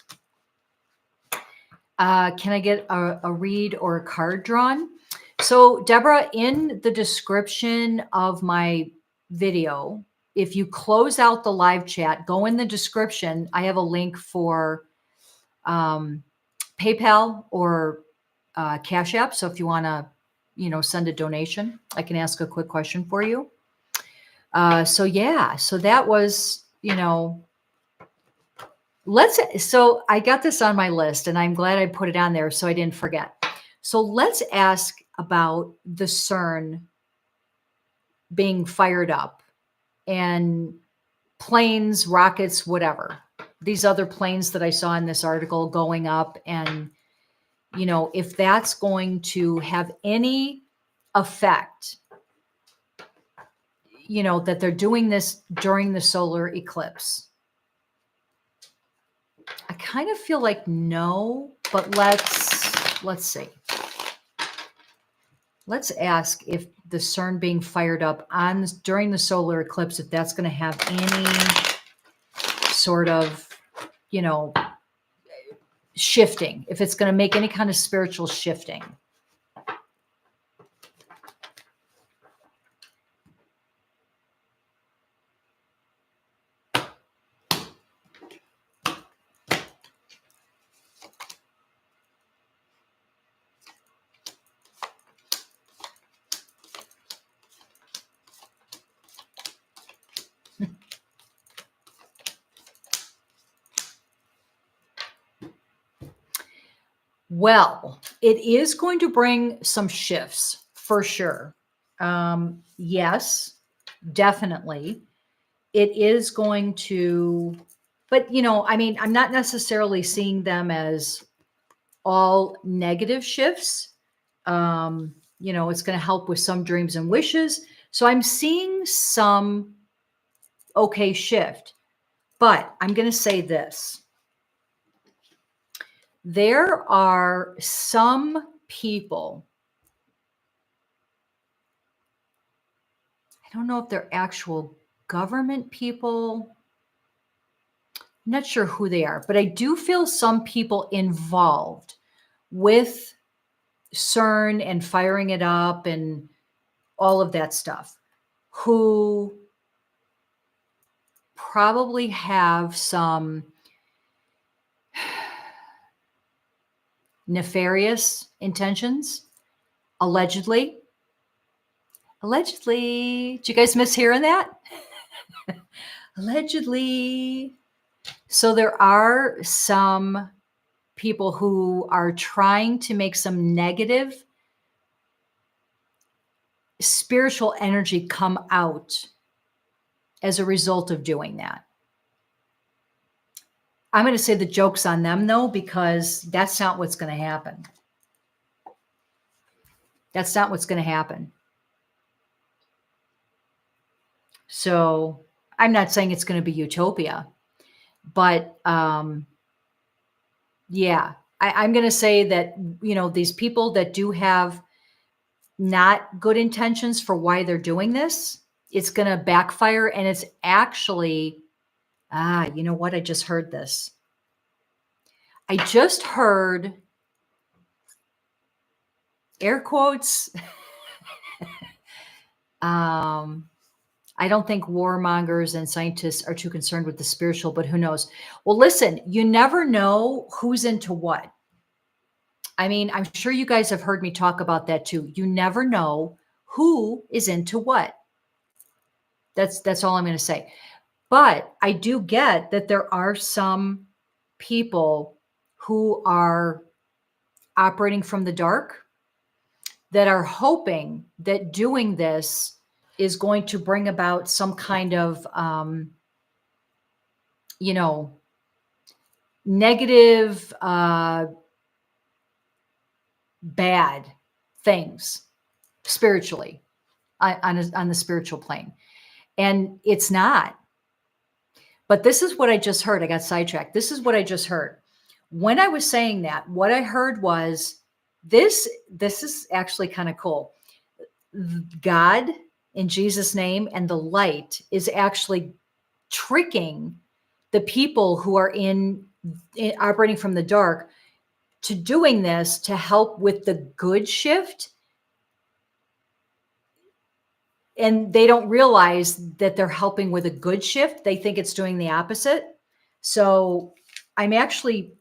A: Can I get a read or a card drawn? So Deborah, in the description of my video if you close out the live chat, go in the description. I have a link for PayPal or Cash App. So if you want to, send a donation, I can ask a quick question for you. So that was, so I got this on my list and I'm glad I put it on there so I didn't forget. So let's ask about the CERN being fired up and planes, rockets, whatever. These other planes that I saw in this article going up, and, if that's going to have any effect, that they're doing this during the solar eclipse. I kind of feel like no, but let's see. Let's ask if the CERN being fired up during the solar eclipse, if that's going to have any sort of, shifting, if it's going to make any kind of spiritual shifting. Well, it is going to bring some shifts for sure. Yes, definitely. It is going to, but I'm not necessarily seeing them as all negative shifts. It's going to help with some dreams and wishes. So I'm seeing some okay shift, but I'm going to say this. There are some people, I don't know if they're actual government people. I'm not sure who they are, but I do feel some people involved with CERN and firing it up and all of that stuff who probably have some nefarious intentions, allegedly. Allegedly. Did you guys miss hearing that? Allegedly. So there are some people who are trying to make some negative spiritual energy come out as a result of doing that. I'm going to say the joke's on them, though, because that's not what's going to happen. That's not what's going to happen. So I'm not saying it's going to be utopia, but yeah, I'm going to say that, these people that do have not good intentions for why they're doing this, it's going to backfire. And it's actually, you know what? I just heard this. I just heard, air quotes, I don't think warmongers and scientists are too concerned with the spiritual, but who knows? Well, listen, you never know who's into what. I mean, I'm sure you guys have heard me talk about that too. You never know who is into what. That's all I'm going to say. But I do get that there are some people who are operating from the dark that are hoping that doing this is going to bring about some kind of, negative, bad things spiritually on the spiritual plane. And it's not. But this is what I just heard. I got sidetracked. This is what I just heard. When I was saying that, what I heard was this is actually kind of cool. God, in Jesus' name, and the light is actually tricking the people who are in operating from the dark to doing this to help with the good shift. and they don't realize that they're helping with a good shift. They think it's doing the opposite. So I'm actually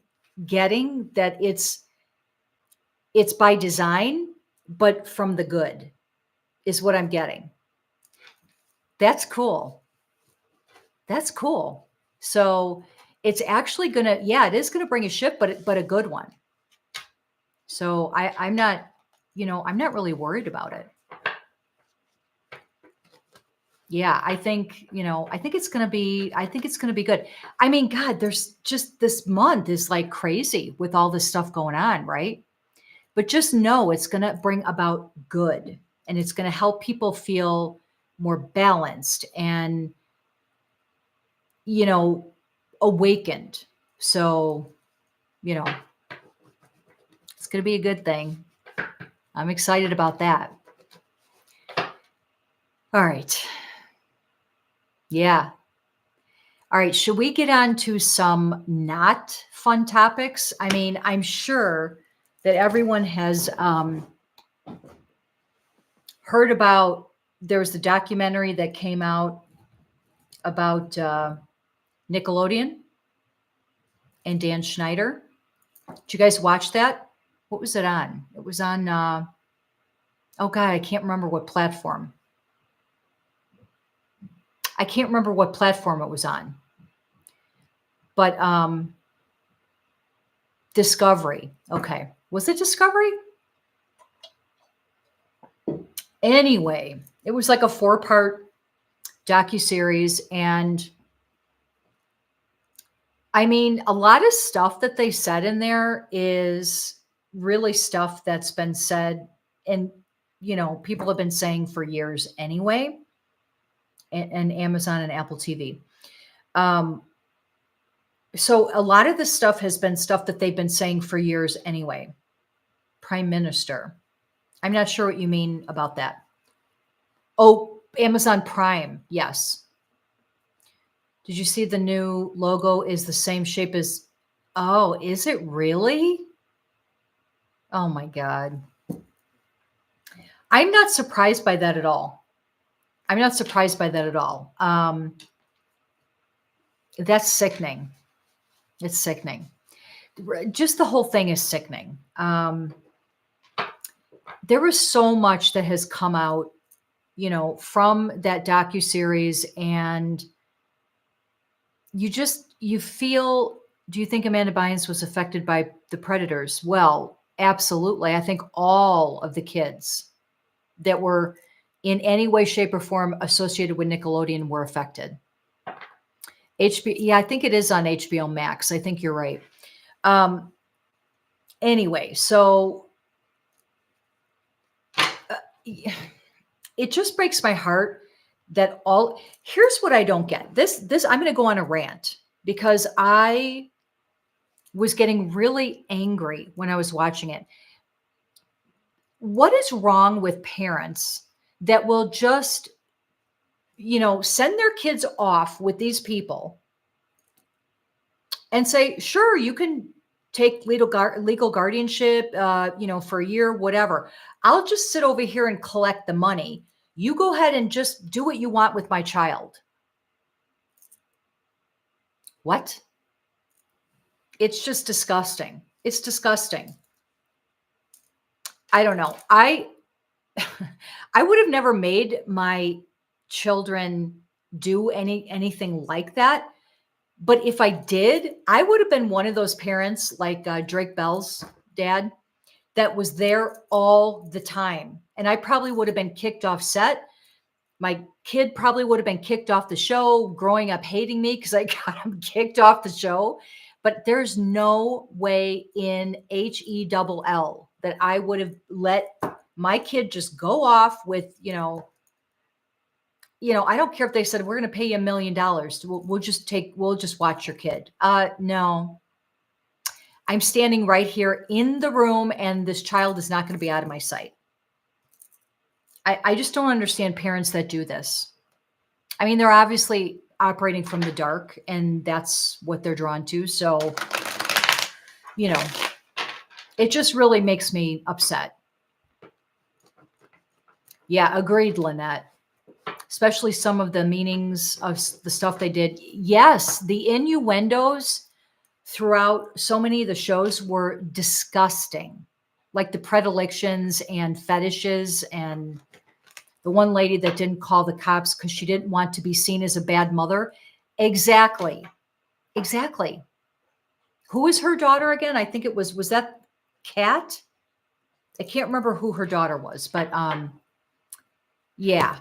A: getting that it's by design, but from the good is what I'm getting. That's cool. That's cool. So it's actually gonna, yeah, it is gonna bring a shift, but a good one. So I'm not, I'm not really worried about it. Yeah, I think, I think it's going to be, good. I mean, God, there's just this month is like crazy with all this stuff going on, right? But just know it's going to bring about good, and it's going to help people feel more balanced and, you know, awakened. So, you know, it's going to be a good thing. I'm excited about that. All right. Yeah. All right. Should we get on to some not fun topics? I mean, I'm sure that everyone has heard about, there was the documentary that came out about Nickelodeon and Dan Schneider. Did you guys watch that? What was it on? It was on, oh God, I can't remember what platform. I can't remember what platform it was on. But Discovery. Okay. Was it Discovery? Anyway, it was like a 4-part docuseries, and I mean, a lot of stuff that they said in there is really stuff that's been said and people have been saying for years anyway, and Amazon and Apple TV. So a lot of this stuff has been stuff that they've been saying for years anyway. Prime Minister. I'm not sure what you mean about that. Oh, Amazon Prime. Yes. Did you see the new logo is the same shape as, oh, is it really? Oh my God. I'm not surprised by that at all. I'm not surprised by that at all. That's sickening. It's sickening. Just the whole thing is sickening. There was so much that has come out, from that docuseries, and you feel, do you think Amanda Bynes was affected by the predators? Well, absolutely. I think all of the kids that were in any way, shape, or form associated with Nickelodeon were affected. HBO, yeah, I think it is on HBO Max. I think you're right. Anyway, so it just breaks my heart that here's what I don't get. This I'm going to go on a rant because I was getting really angry when I was watching it. What is wrong with parents that will just, send their kids off with these people and say, sure, you can take legal guardianship, for a year, whatever. I'll just sit over here and collect the money. You go ahead and just do what you want with my child. What? It's just disgusting. It's disgusting. I don't know. I would have never made my children do anything like that. But if I did, I would have been one of those parents like Drake Bell's dad that was there all the time. And I probably would have been kicked off set. My kid probably would have been kicked off the show, growing up hating me because I got him kicked off the show. But there's no way in HELL that I would have let my kid just go off with, I don't care if they said, we're going to pay you $1 million. We'll just watch your kid. No, I'm standing right here in the room and this child is not going to be out of my sight. I just don't understand parents that do this. I mean, they're obviously operating from the dark and that's what they're drawn to. So, it just really makes me upset. Yeah, agreed, Lynette. especially some of the meanings of the stuff they did. Yes, the innuendos throughout so many of the shows were disgusting, like the predilections and fetishes, and the one lady that didn't call the cops because she didn't want to be seen as a bad mother. Exactly. Exactly. Who is her daughter again? I think it was that Kat? I can't remember who her daughter was, but yeah,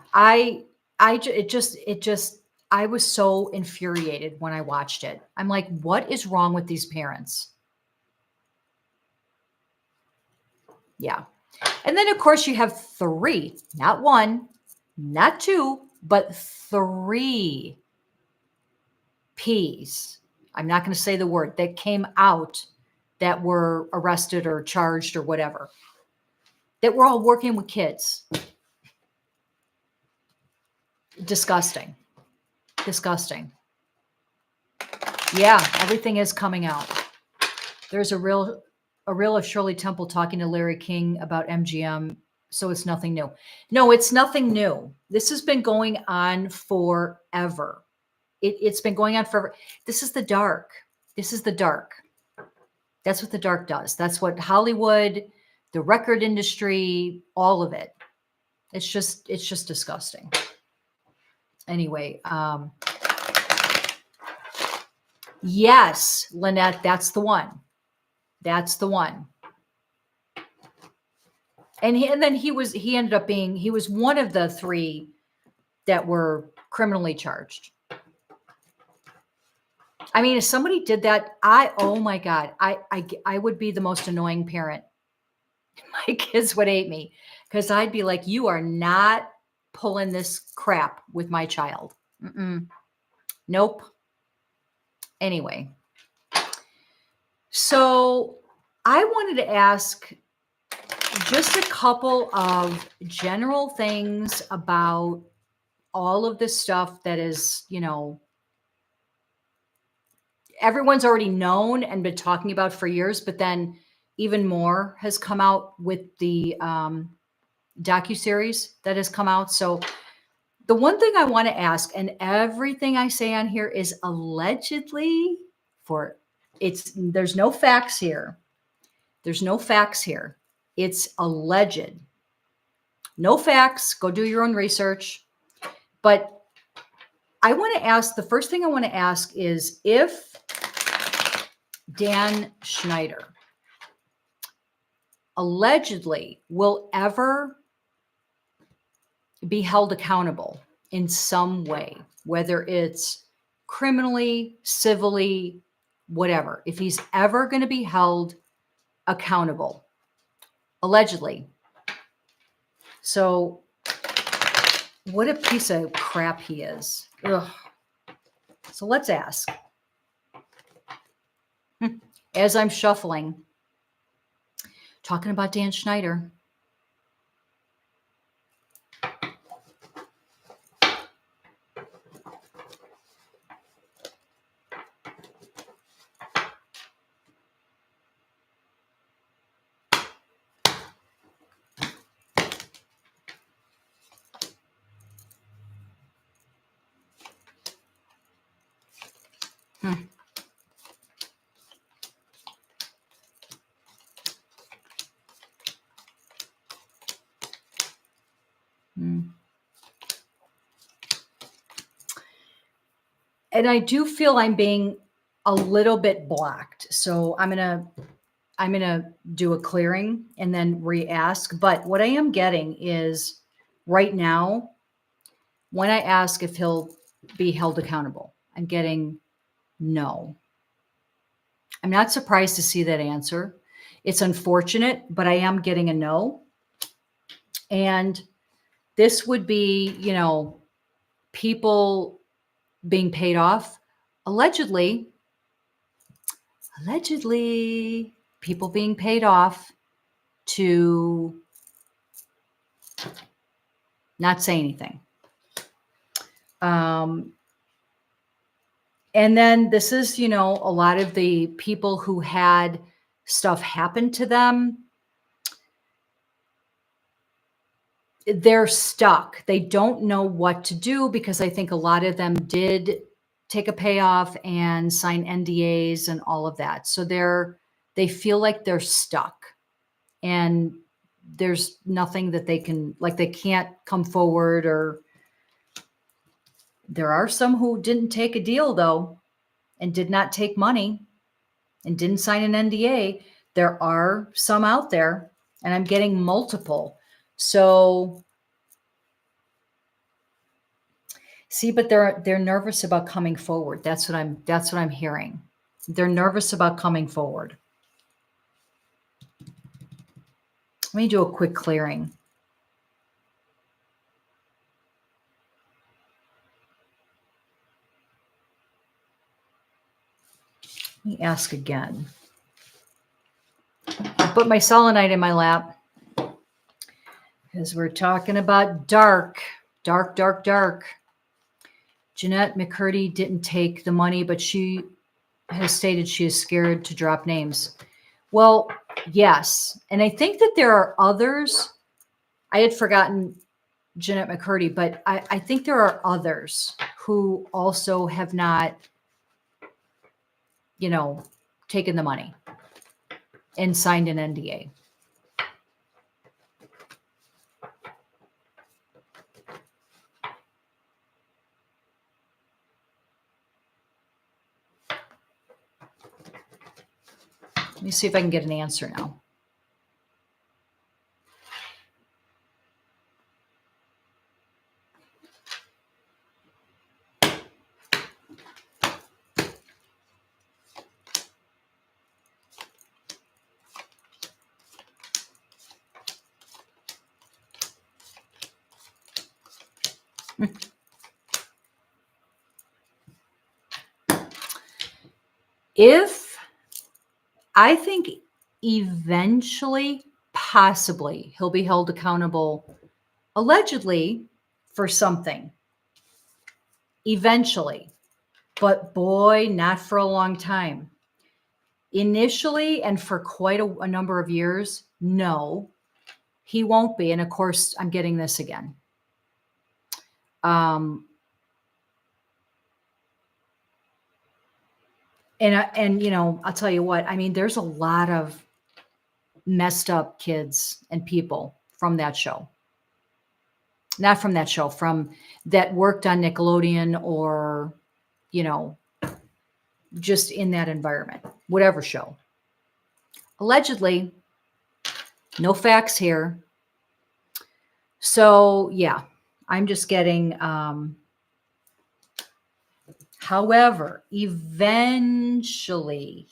A: it just, I was so infuriated when I watched it. I'm like, what is wrong with these parents? Yeah. And then, of course, you have three, not one, not two, but three P's. I'm not going to say the word that came out that were arrested or charged or whatever, that were all working with kids. Disgusting. Disgusting. Yeah, everything is coming out. There's a reel of Shirley Temple talking to Larry King about MGM. So it's nothing new. No, it's nothing new. This has been going on forever. It's been going on forever. This is the dark. This is the dark. That's what the dark does. That's what Hollywood, the record industry, all of it. It's just disgusting. Anyway, yes, Lynette, that's the one. That's the one. And then he ended up being, he was one of the three that were criminally charged. I mean, if somebody did that, oh my God, I would be the most annoying parent. My kids would hate me because I'd be like, you are not pulling this crap with my child. Nope. Anyway, so I wanted to ask just a couple of general things about all of this stuff that is, everyone's already known and been talking about for years, but then even more has come out with the docuseries that has come out. So the one thing I want to ask, and everything I say on here is allegedly, there's no facts here. There's no facts here. It's alleged. No facts. Go do your own research. But I want to ask, the first thing I want to ask is if Dan Schneider allegedly will ever be held accountable in some way, whether it's criminally, civilly, whatever, if he's ever going to be held accountable, allegedly. So what a piece of crap he is. Ugh. So let's ask. As I'm shuffling, talking about Dan Schneider. And I do feel I'm being a little bit blocked. So I'm gonna do a clearing and then re-ask. But what I am getting is right now, when I ask if he'll be held accountable, I'm getting no. I'm not surprised to see that answer. It's unfortunate, but I am getting a no. And this would be, people being paid off, allegedly, people being paid off to not say anything. And then this is, a lot of the people who had stuff happen to them. they're stuck. They don't know what to do because I think a lot of them did take a payoff and sign NDAs and all of that. So they feel like they're stuck and there's nothing that they can, like, they can't come forward. Or there are some who didn't take a deal though and did not take money and didn't sign an NDA. There are some out there, and I'm getting multiple. So see, but they're nervous about coming forward. That's what I'm hearing. They're nervous about coming forward. Let me do a quick clearing. Let me ask again. I put my selenite in my lap because we're talking about dark. Jeanette McCurdy didn't take the money, but she has stated she is scared to drop names. Well, yes. And I think that there are others. I had forgotten Jeanette McCurdy, but I think there are others who also have not, taken the money and signed an NDA. Let me see if I can get an answer now. I think eventually, possibly, he'll be held accountable, allegedly, for something. Eventually. But boy, not for a long time. Initially, and for quite a number of years, no, he won't be. And of course, I'm getting this again. And I'll tell you what, I mean, there's a lot of messed up kids and people from that show. Not from that show, from that worked on Nickelodeon or, just in that environment, whatever show. Allegedly, no facts here. So yeah, I'm just getting, however, eventually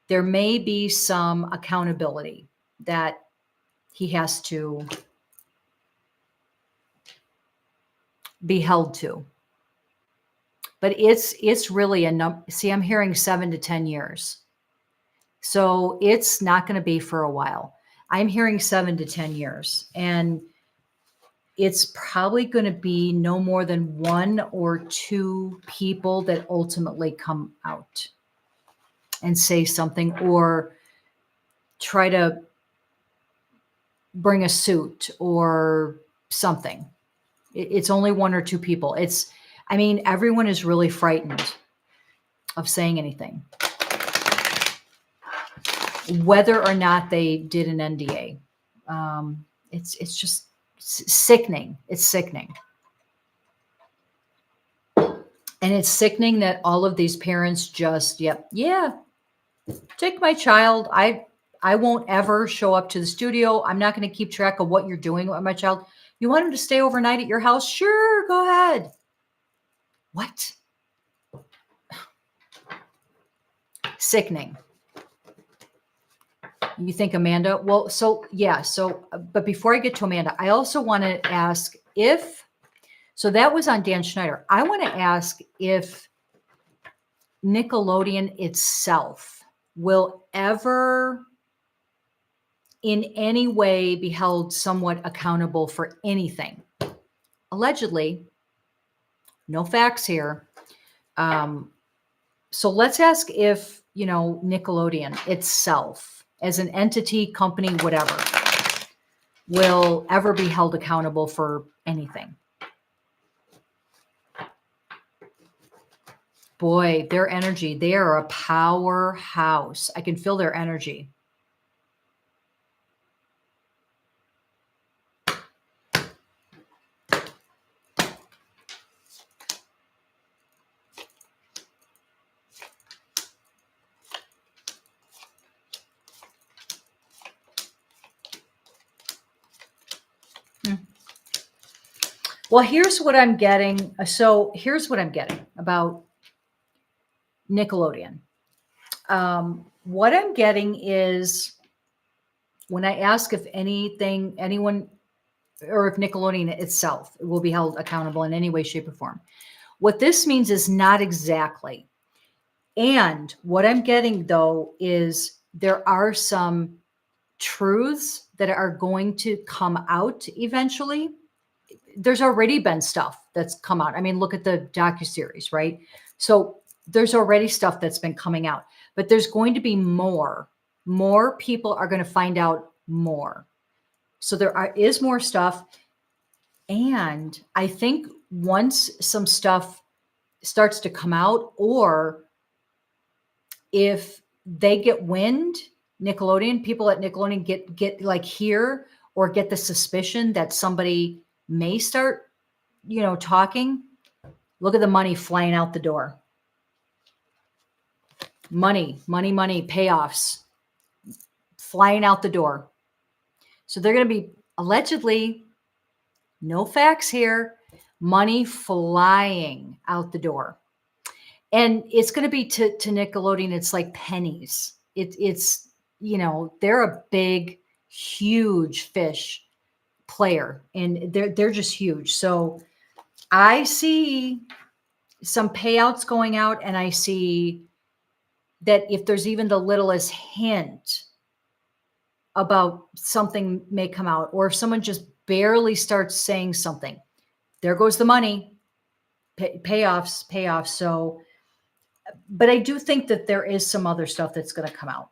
A: there may be some accountability that he has to be held to. But it's really a number. See, I'm hearing 7 to 10 years. So it's not going to be for a while. I'm hearing 7 to 10 years. And it's probably going to be no more than 1 or 2 people that ultimately come out and say something or try to bring a suit or something. It's only 1 or 2 people. Everyone is really frightened of saying anything, whether or not they did an NDA. It's just sickening. It's sickening. And it's sickening that all of these parents just, take my child. I won't ever show up to the studio. I'm not going to keep track of what you're doing with my child. You want him to stay overnight at your house? Sure, go ahead. What? Sickening. You think Amanda? Well, but before I get to Amanda, I also want to ask so that was on Dan Schneider. I want to ask if Nickelodeon itself will ever in any way be held somewhat accountable for anything. Allegedly, no facts here. So let's ask if, Nickelodeon itself as an entity, company, whatever, will ever be held accountable for anything. Boy, their energy, they are a powerhouse. I can feel their energy. Well, here's what I'm getting. So here's what I'm getting about Nickelodeon. What I'm getting is when I ask if anyone, or if Nickelodeon itself will be held accountable in any way, shape, or form. What this means is not exactly. And what I'm getting, though, is there are some truths that are going to come out eventually. There's already been stuff that's come out. I mean, look at the docuseries, right? So there's already stuff that's been coming out, but there's going to be more. More people are going to find out more. So is more stuff. And I think once some stuff starts to come out, or if they get wind, people at Nickelodeon get like hear or get the suspicion that somebody may start, talking. Look at the money flying out the door. Money, payoffs flying out the door. So they're going to be allegedly, no facts here, money flying out the door. And it's going to be to Nickelodeon, it's like pennies. It's they're a big, huge fish player, and they're just huge. So I see some payouts going out, and I see that if there's even the littlest hint about something may come out, or if someone just barely starts saying something, there goes the money, payoffs. So, but I do think that there is some other stuff that's going to come out.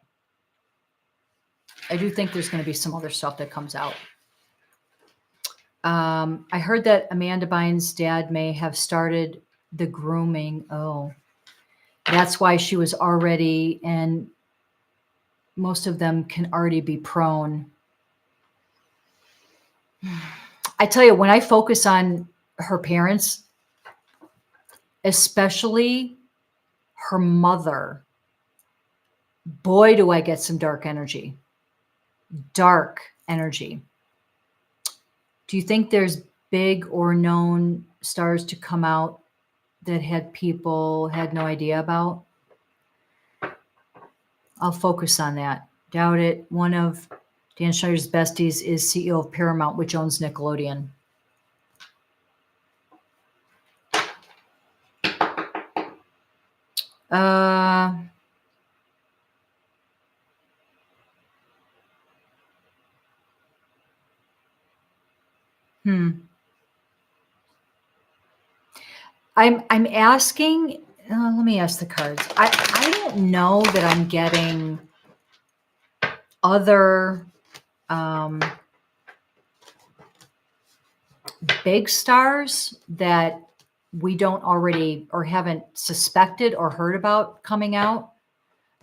A: I do think there's going to be some other stuff that comes out. I heard that Amanda Bynes' dad may have started the grooming. Oh, that's why she was already, and most of them can already be prone. I tell you, when I focus on her parents, especially her mother, boy, do I get some dark energy. Dark energy. Do you think there's big or known stars to come out that people had no idea about? I'll focus on that. Doubt it. One of Dan Schneider's besties is CEO of Paramount, which owns Nickelodeon. I'm asking, let me ask the cards. I don't know that I'm getting other big stars that we don't already or haven't suspected or heard about coming out.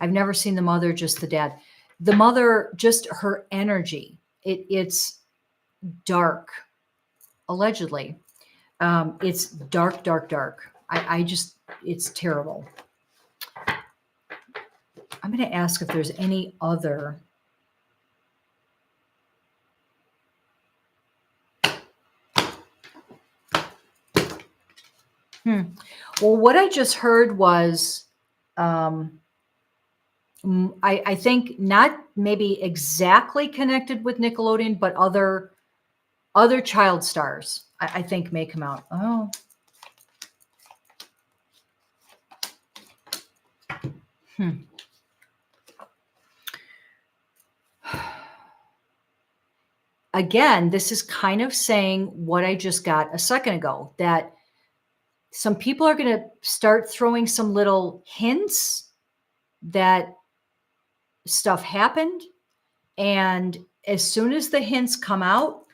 A: I've never seen the mother, just the dad. The mother, just her energy. It's dark, allegedly. It's dark. I just, it's terrible. I'm going to ask if there's any other. Well, what I just heard was, I think not maybe exactly connected with Nickelodeon, but other child stars, I think may come out. Oh. Again, this is kind of saying what I just got a second ago, that some people are going to start throwing some little hints that stuff happened, and as soon as the hints come out,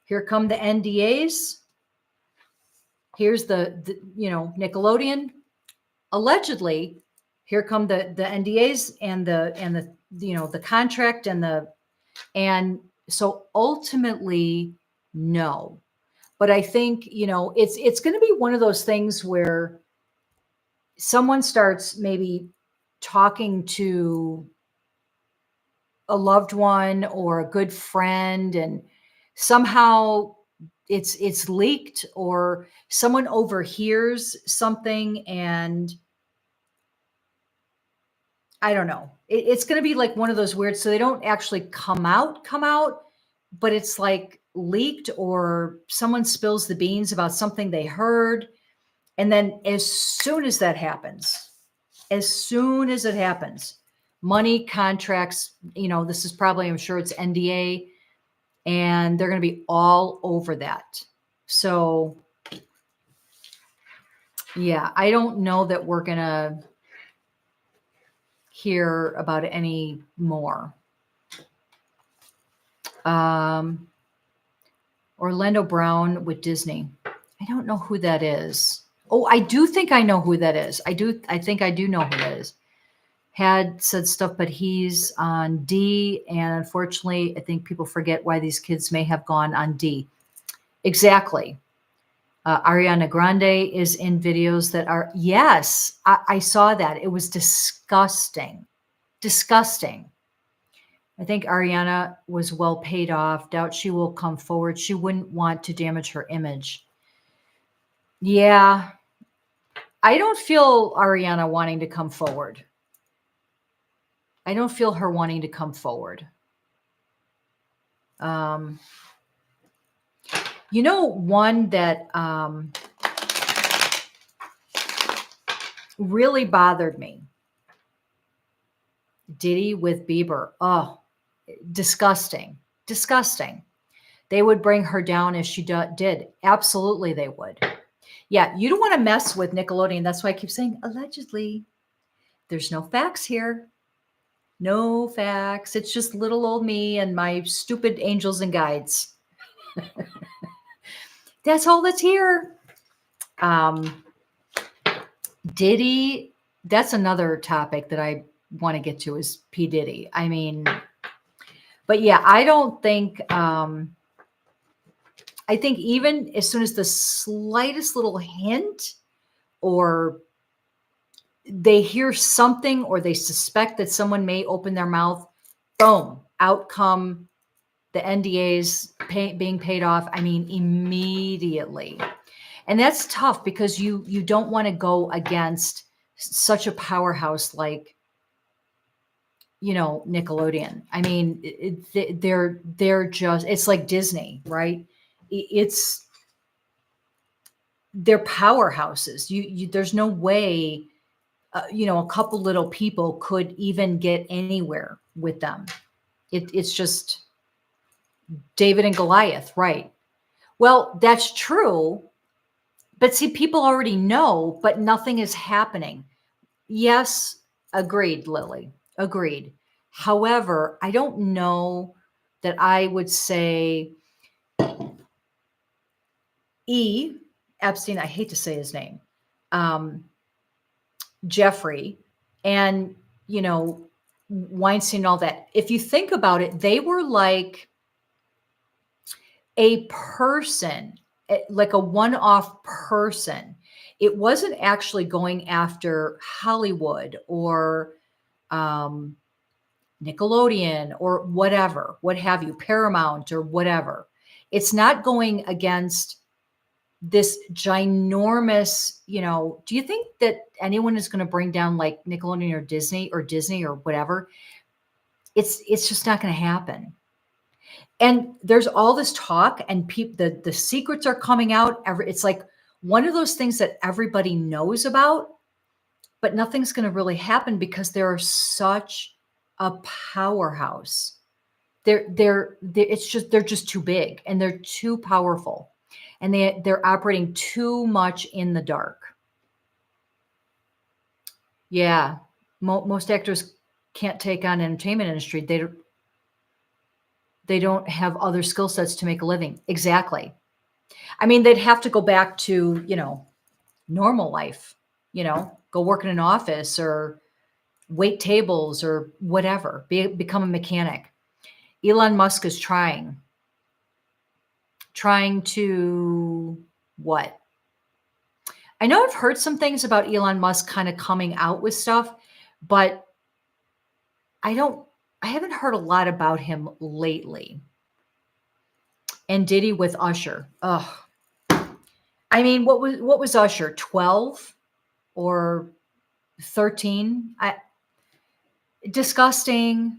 A: here come the NDAs. Here's the Nickelodeon. Allegedly, here come the NDAs and the the contract and so ultimately, no. But I think, it's going to be one of those things where someone starts maybe talking to a loved one or a good friend, and somehow it's leaked, or someone overhears something, and I don't know. It's going to be like one of those weird, so they don't actually come out, but it's like leaked, or someone spills the beans about something they heard. And then as soon as that happens, as soon as it happens, money, contracts, this is probably, I'm sure it's NDA, and they're going to be all over that. So yeah, I don't know that we're going to hear about it any more. Orlando Brown with Disney. I don't know who that is. Oh, I do think I know who that is. I think I do know who that is. Had said stuff, but he's on D. And unfortunately, I think people forget why these kids may have gone on D. Exactly. Ariana Grande is in videos that are, yes, I saw that. It was disgusting. Disgusting. I think Ariana was well paid off. Doubt she will come forward. She wouldn't want to damage her image. Yeah. I don't feel Ariana wanting to come forward. I don't feel her wanting to come forward. One that really bothered me. Diddy with Bieber. Oh, disgusting. Disgusting. They would bring her down as she did. Absolutely, they would. Yeah, you don't want to mess with Nickelodeon. That's why I keep saying allegedly. There's no facts here. No facts. It's just little old me and my stupid angels and guides. That's all that's here. Diddy, that's another topic that I want to get to, is P. Diddy. I mean, but yeah, I don't think, I think even as soon as the slightest little hint, or they hear something, or they suspect that someone may open their mouth, boom, out come the NDAs being paid off. I mean, immediately. And that's tough because you don't want to go against such a powerhouse like, Nickelodeon. I mean, they're just, it's like Disney, right? They're powerhouses. There's no way, a couple little people could even get anywhere with them. It's just David and Goliath, right? Well, that's true. But see, people already know, but nothing is happening. Yes, agreed, Lily. Agreed. However, I don't know that I would say Epstein, I hate to say his name, Jeffrey, and, Weinstein and all that. If you think about it, they were like a person, like a one-off person. It wasn't actually going after Hollywood or Nickelodeon or whatever, what have you, Paramount or whatever. It's not going against this ginormous, do you think that anyone is going to bring down like Nickelodeon or Disney or whatever? It's just not going to happen. And there's all this talk, and the secrets are coming out. It's like one of those things that everybody knows about, but nothing's going to really happen because they're such a powerhouse. They're just too big, and they're too powerful, and they're operating too much in the dark. Yeah, most actors can't take on entertainment industry. they don't have other skill sets to make a living. Exactly. I mean, they'd have to go back to, normal life, go work in an office or wait tables or whatever, become a mechanic. Elon Musk is trying to what? I know I've heard some things about Elon Musk kind of coming out with stuff, but I don't I haven't heard a lot about him lately. And Diddy with Usher. Ugh. I mean, what was Usher? 12 or 13? Disgusting.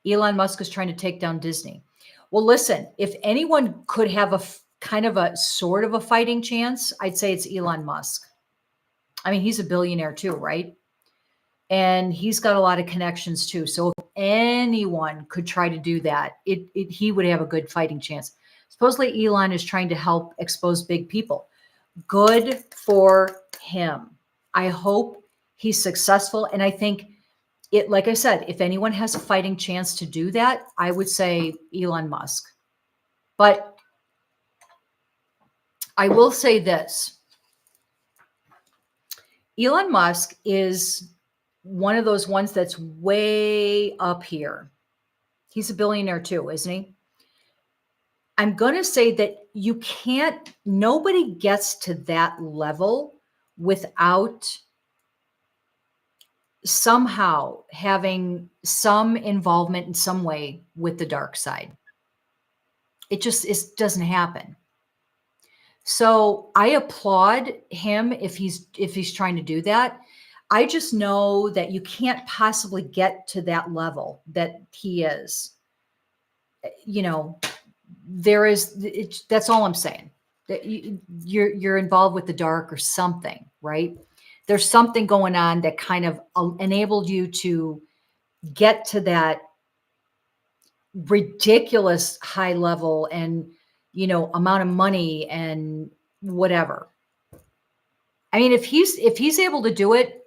A: Elon Musk is trying to take down Disney. Well, listen, if anyone could have kind of a sort of a fighting chance, I'd say it's Elon Musk. I mean, he's a billionaire too, right? And he's got a lot of connections too. So if anyone could try to do that, he would have a good fighting chance. Supposedly Elon is trying to help expose big people. Good for him. I hope he's successful. And I think like I said, if anyone has a fighting chance to do that, I would say Elon Musk. But I will say this. Elon Musk is one of those ones that's way up here. He's a billionaire too, isn't he? I'm going to say that nobody gets to that level without somehow having some involvement in some way with the dark side. It doesn't happen. So I applaud him if he's trying to do that. I just know that you can't possibly get to that level that he is. That's all I'm saying. That you're involved with the dark or something, right? There's something going on that kind of enabled you to get to that ridiculous high level and, amount of money and whatever. I mean, if he's able to do it,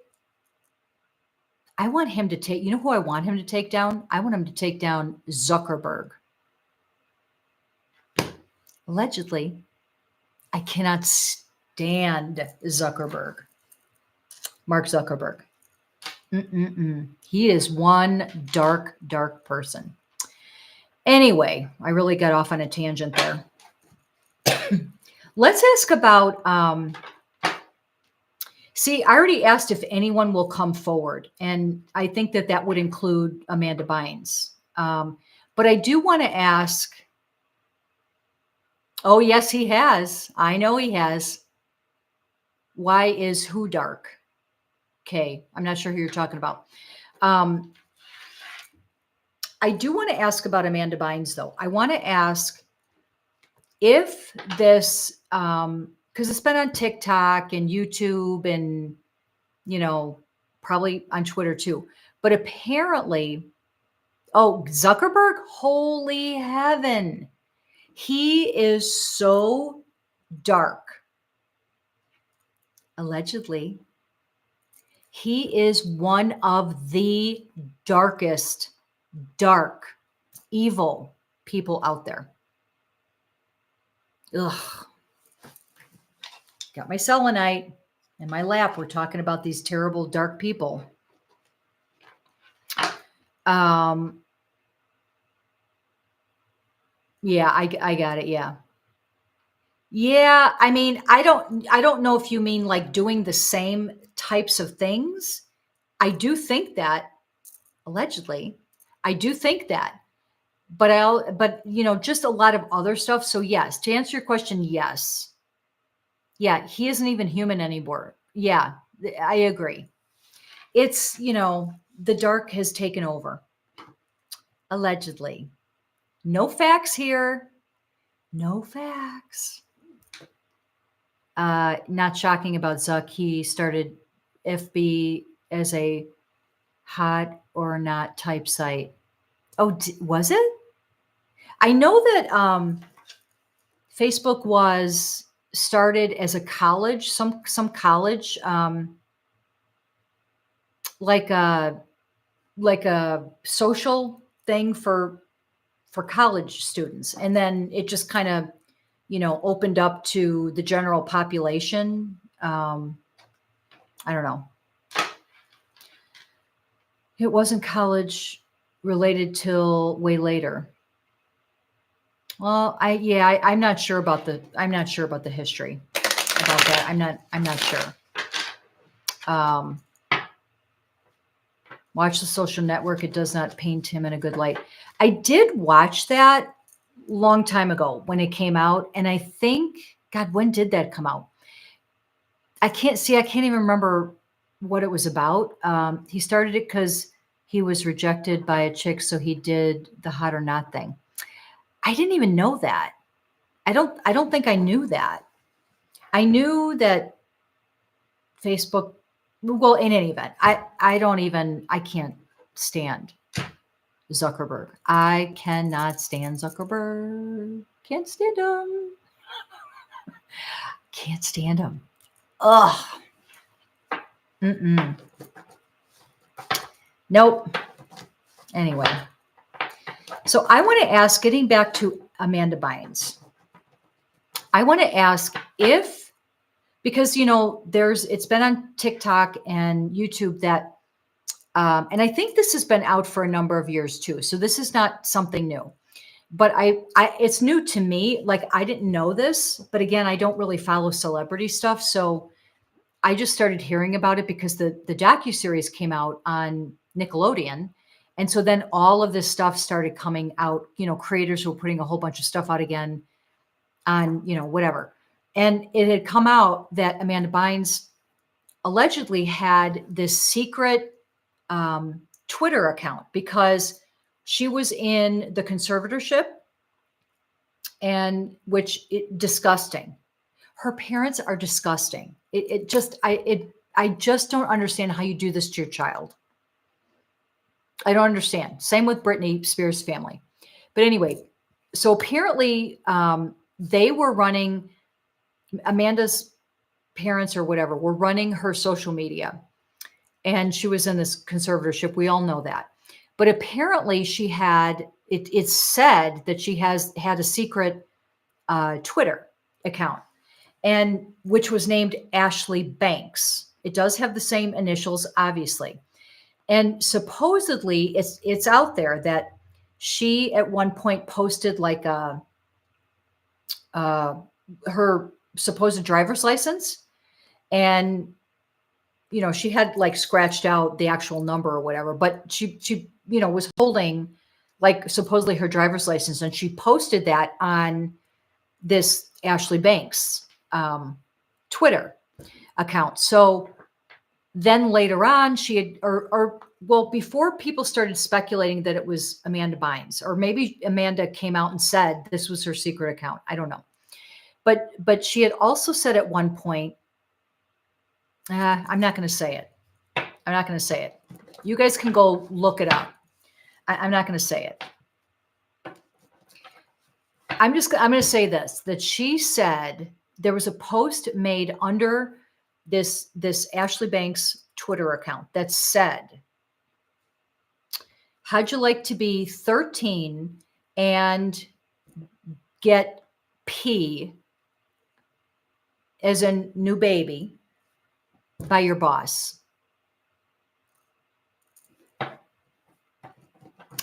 A: I want him to take, who I want him to take down? I want him to take down Zuckerberg. Allegedly, I cannot stand Zuckerberg. Mark Zuckerberg. He is one dark, dark person. Anyway, I really got off on a tangent there. Let's ask about, I already asked if anyone will come forward, and I think that would include Amanda Bynes. But I do want to ask, oh, yes, he has. I know he has. Why is who dark? Okay, I'm not sure who you're talking about. I do want to ask about Amanda Bynes, though. I want to ask if this, because it's been on TikTok and YouTube and, probably on Twitter too. But apparently, Zuckerberg, holy heaven. He is so dark. Allegedly, he is one of the darkest, dark, evil people out there. Ugh. Got my selenite in my lap. We're talking about these terrible, dark people. Yeah, I got it. Yeah. Yeah. I mean, I don't know if you mean like doing the same types of things. I do think that allegedly, I do think that, but just a lot of other stuff. So yes, to answer your question, yes. Yeah. He isn't even human anymore. Yeah, I agree. It's, the dark has taken over. Allegedly. No facts here. No facts. Not shocking about Zuck. He started FB as a hot or not type site. Oh, was it? I know that Facebook was started as a college, some college, like a social thing for for college students. And then it just kind of, opened up to the general population. I don't know. It wasn't college related till way later. Well, I'm not sure about the history about that. I'm not sure. Watch The Social Network. It does not paint him in a good light. I did watch that long time ago when it came out. And I think, God, when did that come out? I can't even remember what it was about. He started it because he was rejected by a chick. So he did the hot or not thing. I didn't even know that. I don't think I knew that. I knew that Facebook, well, in any event, I can't stand Zuckerberg. I cannot stand Zuckerberg. Can't stand him. Can't stand him. Ugh. Mm-mm. Nope. Anyway. So I want to ask, getting back to Amanda Bynes, I want to ask if, because, it's been on TikTok and YouTube that, and I think this has been out for a number of years too. So this is not something new, but it's new to me. Like, I didn't know this, but again, I don't really follow celebrity stuff. So I just started hearing about it because the docuseries came out on Nickelodeon. And so then all of this stuff started coming out, creators who were putting a whole bunch of stuff out again on, whatever. And it had come out that Amanda Bynes allegedly had this secret Twitter account because she was in the conservatorship, and disgusting. Her parents are disgusting. I just don't understand how you do this to your child. I don't understand. Same with Britney Spears' family. But anyway, so apparently they were running, Amanda's parents or whatever were running her social media. And she was in this conservatorship. We all know that. But apparently she had, it's said that she had a secret Twitter account, and which was named Ashley Banks. It does have the same initials, obviously. And supposedly it's out there that she at one point posted like her supposed driver's license, and she had like scratched out the actual number or whatever, but she was holding like supposedly her driver's license, and she posted that on this Ashley Banks Twitter account. So then later on she had, well, before people started speculating that it was Amanda Bynes, or maybe Amanda came out and said this was her secret account. I don't know. But she had also said at one point, I'm not going to say it. I'm not going to say it. You guys can go look it up. I'm not going to say it. I'm going to say this, that she said there was a post made under this Ashley Banks Twitter account that said, how'd you like to be 13 and get P as a new baby by your boss?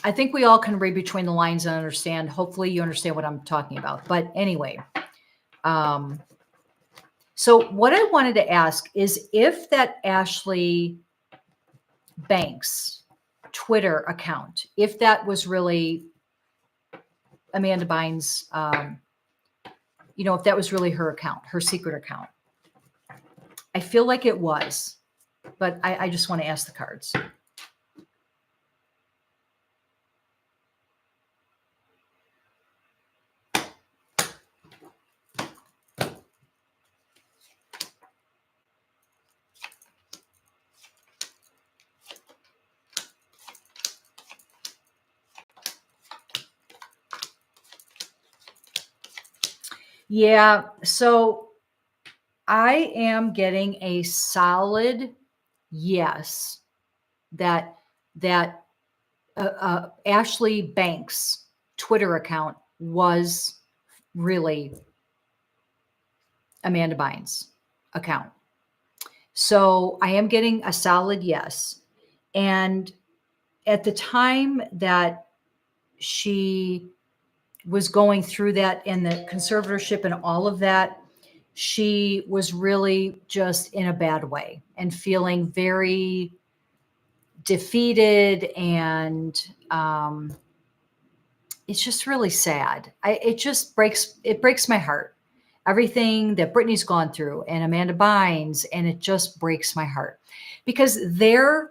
A: I think we all can read between the lines and understand. Hopefully you understand what I'm talking about. But anyway, so what I wanted to ask is if that Ashley Banks Twitter account, if that was really Amanda Bynes, if that was really her account, her secret account. I feel like it was, but I just want to ask the cards. Yeah, so I am getting a solid yes that Ashley Banks Twitter account was really Amanda Bynes' account. So I am getting a solid yes. And at the time that she was going through that and the conservatorship and all of that, she was really just in a bad way and feeling very defeated. And it's just really sad. It breaks my heart. Everything that Brittany's gone through and Amanda Bynes, and it just breaks my heart because their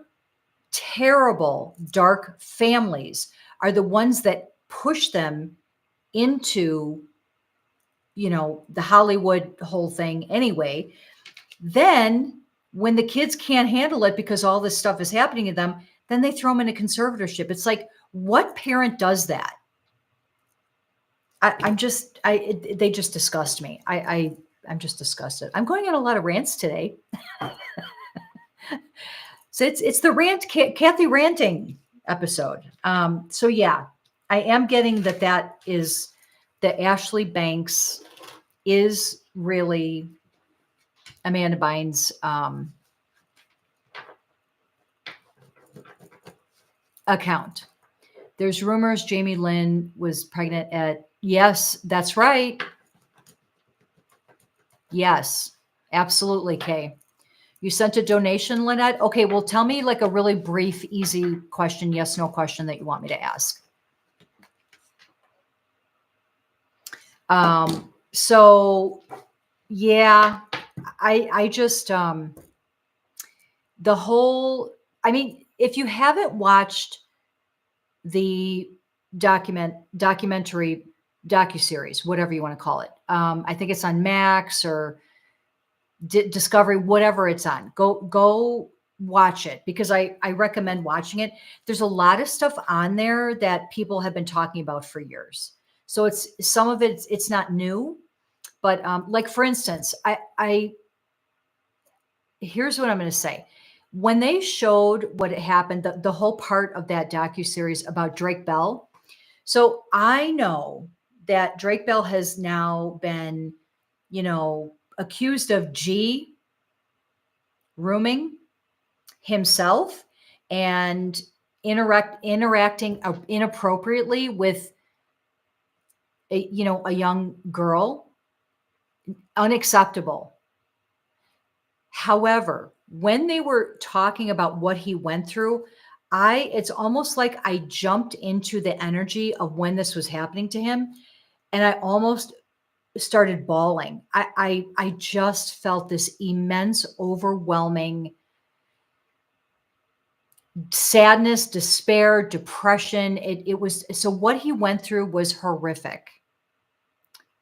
A: terrible, dark families are the ones that push them into, the Hollywood whole thing anyway. Then when the kids can't handle it because all this stuff is happening to them, then they throw them in a conservatorship. It's like, what parent does that? They just disgust me. I'm just disgusted. I'm going on a lot of rants today. So it's the Kathy ranting episode. So yeah, I am getting that is that Ashley Banks is really Amanda Bynes' account. There's rumors Jamie Lynn was pregnant at. Yes, that's right. Yes, absolutely, Kay. You sent a donation, Lynette? Okay, well, tell me like a really brief, easy question, yes, no question that you want me to ask. So yeah, I just, the whole, I mean, if you haven't watched the documentary docuseries, whatever you want to call it, I think it's on Max or Discovery, whatever it's on, go watch it because I recommend watching it. There's a lot of stuff on there that people have been talking about for years. So it's some of it's not new, but like for instance, I here's what I'm going to say. When they showed what had happened, the whole part of that docuseries about Drake Bell. So I know that Drake Bell has now been, accused of rooming himself and interacting inappropriately with a young girl. Unacceptable. However, when they were talking about what he went through, it's almost like I jumped into the energy of when this was happening to him, and I almost started bawling. I just felt this immense, overwhelming sadness, despair, depression. It was, so what he went through was horrific.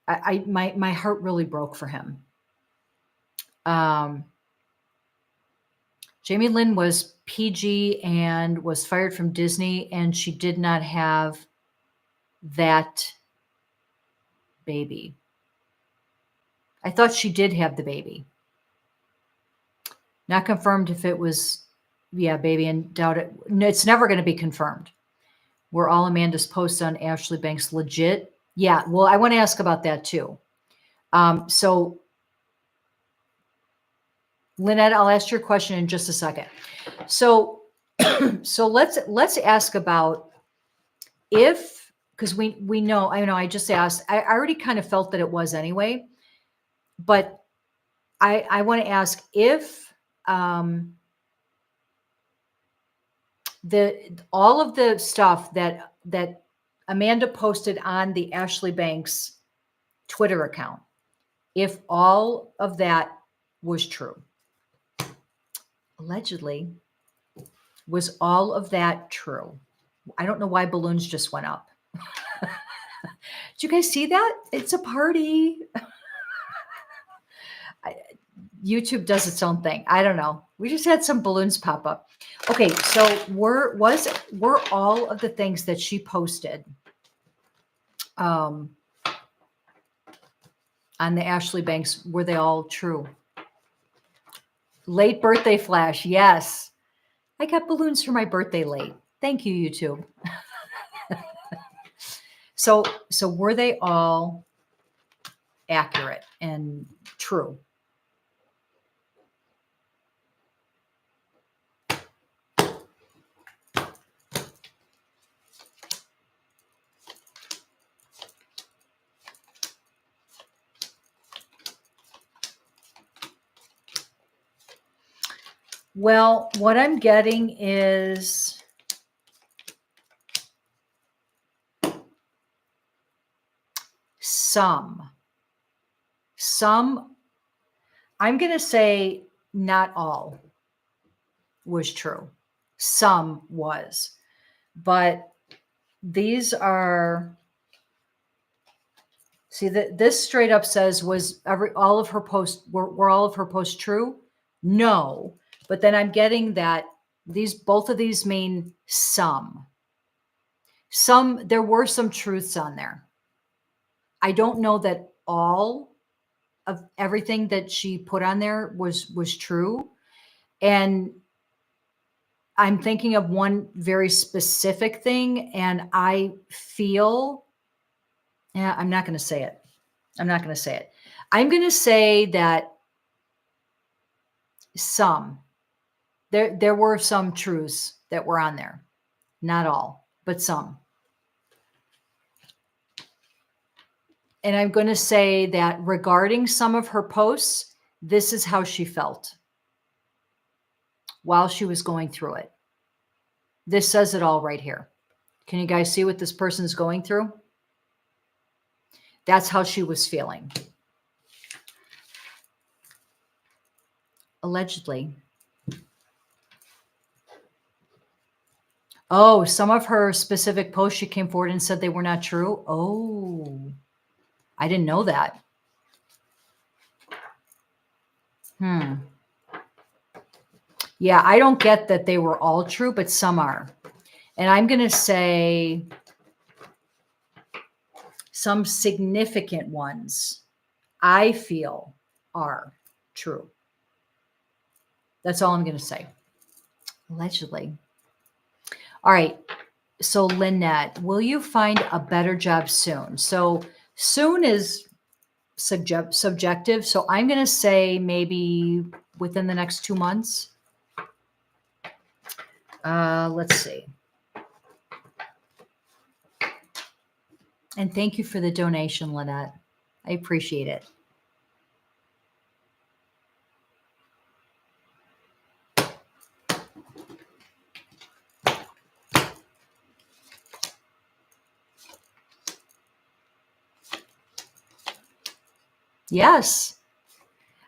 A: My heart really broke for him. Jamie Lynn was PG and was fired from Disney, and she did not have that baby. I thought she did have the baby. Not confirmed if it was, baby, and doubt it. No, it's never going to be confirmed. Were all Amanda's posts on Ashley Banks legit? Yeah, well, I want to ask about that too. So, Lynette, I'll ask your question in just a second. So, so let's ask about if, because we know, I just asked, I already kind of felt that it was anyway, but I want to ask if all of the stuff that Amanda posted on the Ashley Banks Twitter account, if all of that was true. Allegedly, was all of that true? I don't know why balloons just went up. Did you guys see that? It's a party. YouTube does its own thing. I don't know. We just had some balloons pop up. Okay, so were all of the things that she posted on the Ashley Banks, were they all true? Late birthday flash. Yes. I got balloons for my birthday late. Thank you, YouTube. So were they all accurate and true? Well, what I'm getting is some, I'm going to say not all was true. Some was, but these are, see that this straight up says, was all of her posts, were all of her posts true? No. But then I'm getting that both of these mean some, there were some truths on there. I don't know that all of everything that she put on there was true. And I'm thinking of one very specific thing, and I feel, yeah, I'm not going to say it. I'm going to say that there were some truths that were on there. Not all, but some. And I'm going to say that regarding some of her posts, this is how she felt while she was going through it. This says it all right here. Can you guys see what this person's going through? That's how she was feeling. Allegedly. Oh, some of her specific posts, she came forward and said they were not true. Oh, I didn't know that. Yeah, I don't get that they were all true, but some are. And I'm going to say some significant ones I feel are true. That's all I'm going to say. Allegedly. All right. So Lynette, will you find a better job soon? So soon is subjective. So I'm going to say maybe within the next 2 months. Let's see. And thank you for the donation, Lynette. I appreciate it. Yes.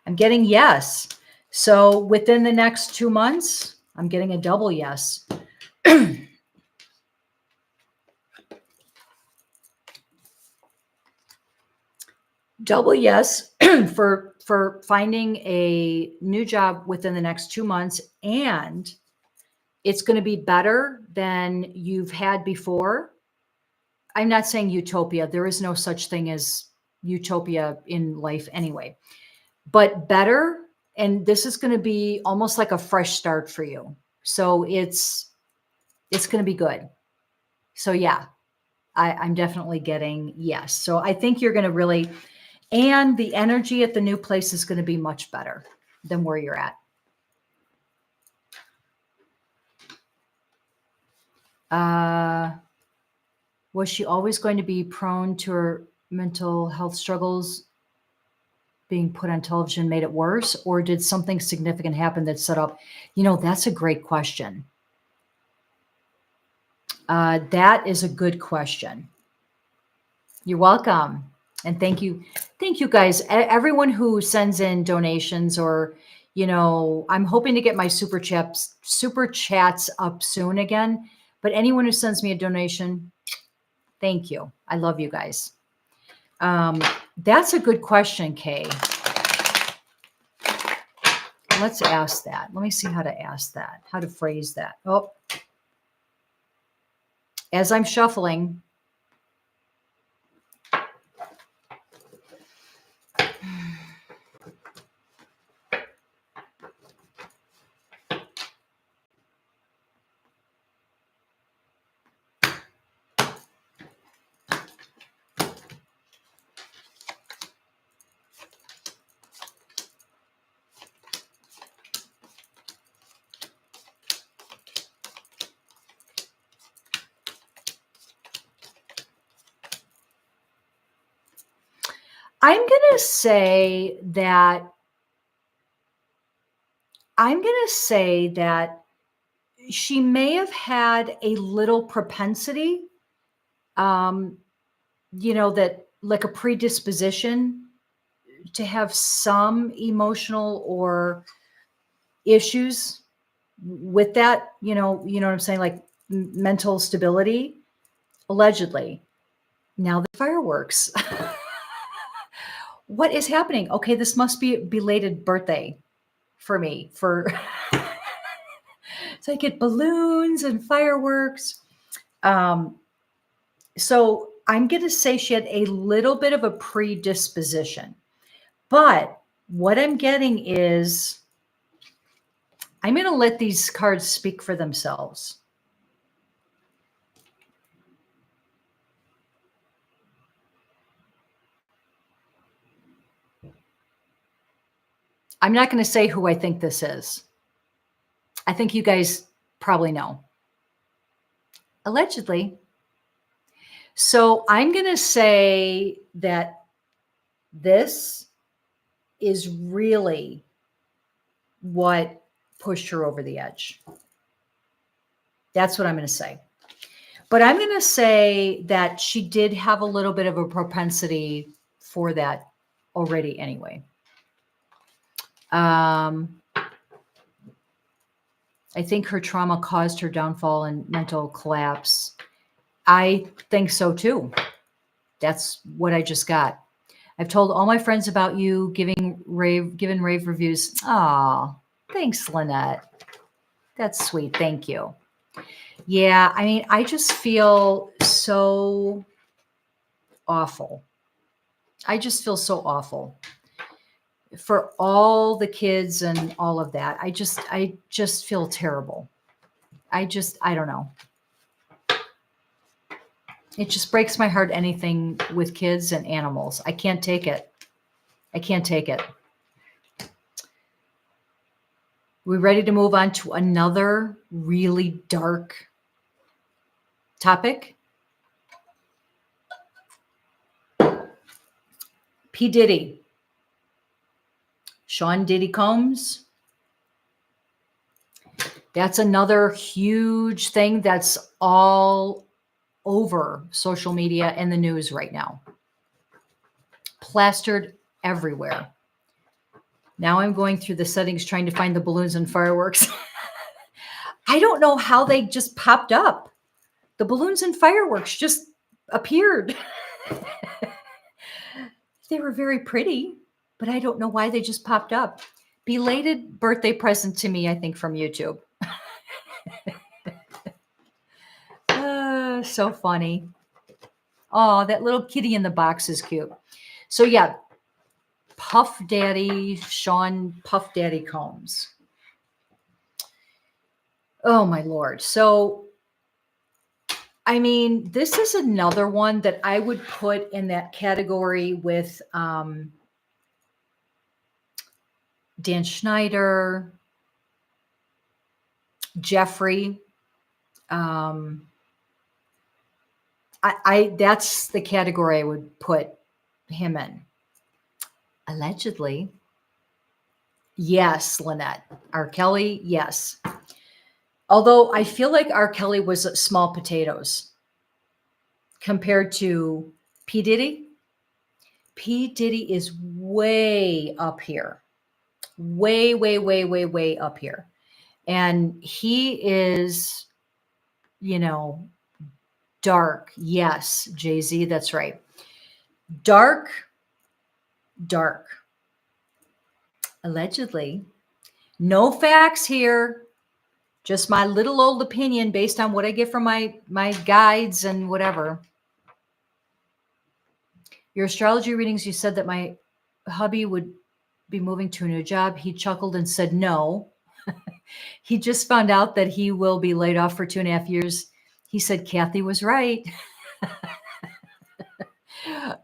A: I'm getting yes. So within the next 2 months, I'm getting a double yes. Double yes for finding a new job within the next 2 months, and it's going to be better than you've had before. I'm not saying utopia. There is no such thing as utopia in life anyway, but better. And this is going to be almost like a fresh start for you. So it's going to be good. So yeah, I'm definitely getting yes. So I think you're going to really, and the energy at the new place is going to be much better than where you're at. Was she always going to be prone to her mental health struggles? Being put on television made it worse, or did something significant happen that set up? That's a great question. That is a good question. You're welcome. And thank you guys, everyone who sends in donations, or, I'm hoping to get my super chats up soon again, but anyone who sends me a donation, thank you. I love you guys. That's a good question, Kay. Let's ask that. Let me see how to ask that, how to phrase that. Oh, as I'm shuffling. I'm going to say that she may have had a little propensity, um, that like a predisposition to have some emotional or issues with that, what I'm saying, like mental stability, allegedly. Now the fireworks. What is happening? Okay, this must be a belated birthday for me. So I get balloons and fireworks. Um, so I'm going to say she had a little bit of a predisposition. But what I'm getting is I'm going to let these cards speak for themselves. I'm not going to say who I think this is. I think you guys probably know. Allegedly. So I'm going to say that this is really what pushed her over the edge. That's what I'm going to say. But I'm going to say that she did have a little bit of a propensity for that already anyway. I think her trauma caused her downfall and mental collapse. I think so too. That's what I just got. I've told all my friends about you, giving rave reviews. Aw, thanks, Lynette. That's sweet. Thank you. Yeah, I mean, I just feel so awful. I just feel so awful for all the kids and all of that. I just feel terrible. I don't know. It just breaks my heart, anything with kids and animals. I can't take it. I can't take it. We ready to move on to another really dark topic? P. Diddy. Sean Diddy Combs. That's another huge thing that's all over social media and the news right now. Plastered everywhere. Now I'm going through the settings trying to find the balloons and fireworks. I don't know how they just popped up. The balloons and fireworks just appeared. They were very pretty, but I don't know why they just popped up. Belated birthday present to me, I think, from YouTube. So funny. Oh, that little kitty in the box is cute. So yeah, Puff Daddy, Sean Puff Daddy Combs. Oh my Lord. So, I mean, this is another one that I would put in that category with Dan Schneider, Jeffrey. That's the category I would put him in. Allegedly. Yes, Lynette. R. Kelly, yes. Although I feel like R. Kelly was small potatoes compared to P. Diddy. P. Diddy is way up here. Way, way, way, way, way up here. And he is, dark. Yes, Jay-Z, that's right. Dark. Allegedly. No facts here. Just my little old opinion based on what I get from my guides and whatever. Your astrology readings, you said that my hubby would be moving to a new job. He chuckled and said no. He just found out that he will be laid off for 2.5 years. He said Kathy was right.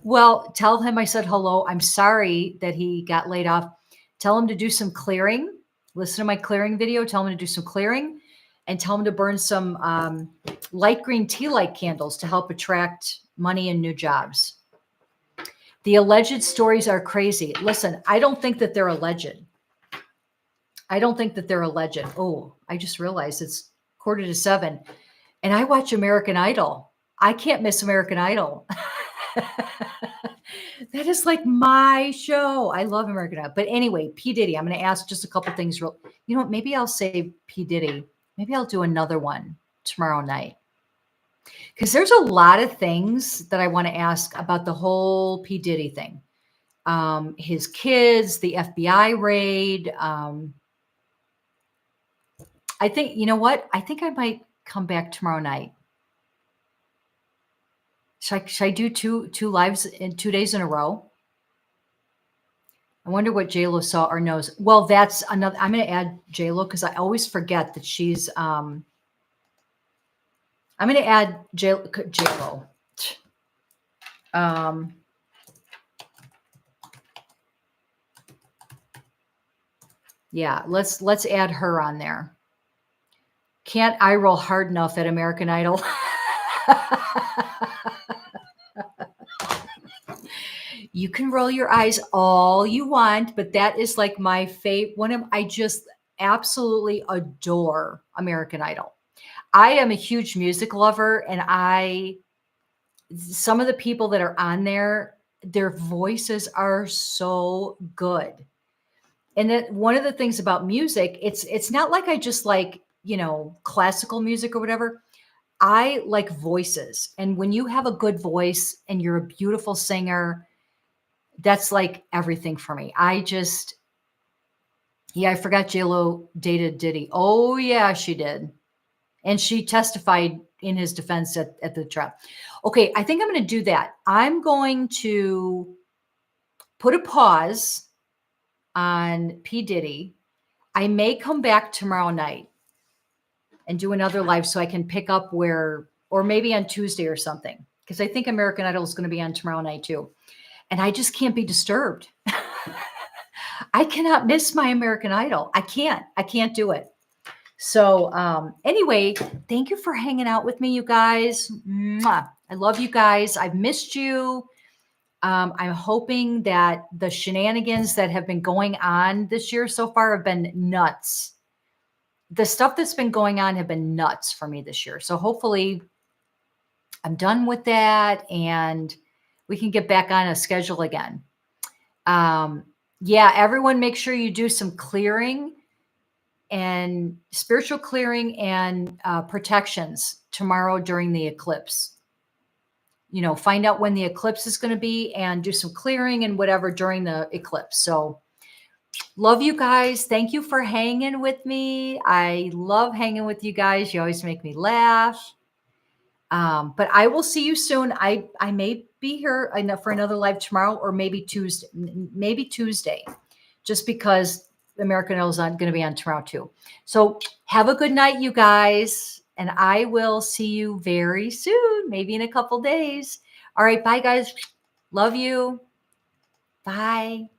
A: Well, tell him I said hello. I'm sorry that he got laid off. Tell him to do some clearing. Listen to my clearing video. Tell him to do some clearing and tell him to burn some light green tea light candles to help attract money and new jobs. The alleged stories are crazy. Listen, I don't think that they're alleged. I don't think that they're alleged. Oh, I just realized it's 6:45, and I watch American Idol. I can't miss American Idol. That is like my show. I love American Idol. But anyway, P. Diddy, I'm going to ask just a couple things. You know what? Maybe I'll say P. Diddy. Maybe I'll do another one tomorrow night. Because there's a lot of things that I want to ask about the whole P. Diddy thing. His kids, the FBI raid. I think, you know what? I think I might come back tomorrow night. Should I do two lives in 2 days in a row? I wonder what JLo saw or knows. Well, that's another. I'm going to add JLo because I always forget that she's. I'm going to add JLo. Yeah, let's add her on there. Can't I roll hard enough at American Idol? You can roll your eyes all you want, but that is like my favorite. I just absolutely adore American Idol. I am a huge music lover, and some of the people that are on there, their voices are so good. And that one of the things about music, it's not like I just like, classical music or whatever. I like voices. And when you have a good voice and you're a beautiful singer, that's like everything for me. I forgot JLo dated Diddy. Oh yeah, she did. And she testified in his defense at the trial. Okay, I think I'm going to do that. I'm going to put a pause on P. Diddy. I may come back tomorrow night and do another live so I can pick up or maybe on Tuesday or something. Because I think American Idol is going to be on tomorrow night too. And I just can't be disturbed. I cannot miss my American Idol. I can't do it. So anyway, thank you for hanging out with me, you guys. Mwah. I love you guys. I've missed you. I'm hoping that the shenanigans that have been going on this year so far have been nuts. The stuff that's been going on have been nuts for me this year. So hopefully I'm done with that and we can get back on a schedule again. Yeah, everyone make sure you do some clearing and spiritual clearing and protections tomorrow during the eclipse. Find out when the eclipse is going to be and do some clearing and whatever during the eclipse. So love you guys. Thank you for hanging with me. I love hanging with you guys. You always make me laugh. But I will see you soon. I may be here for another live tomorrow or maybe Tuesday, just because American Idol is going to be on tomorrow too. So have a good night, you guys. And I will see you very soon, maybe in a couple days. All right. Bye, guys. Love you. Bye.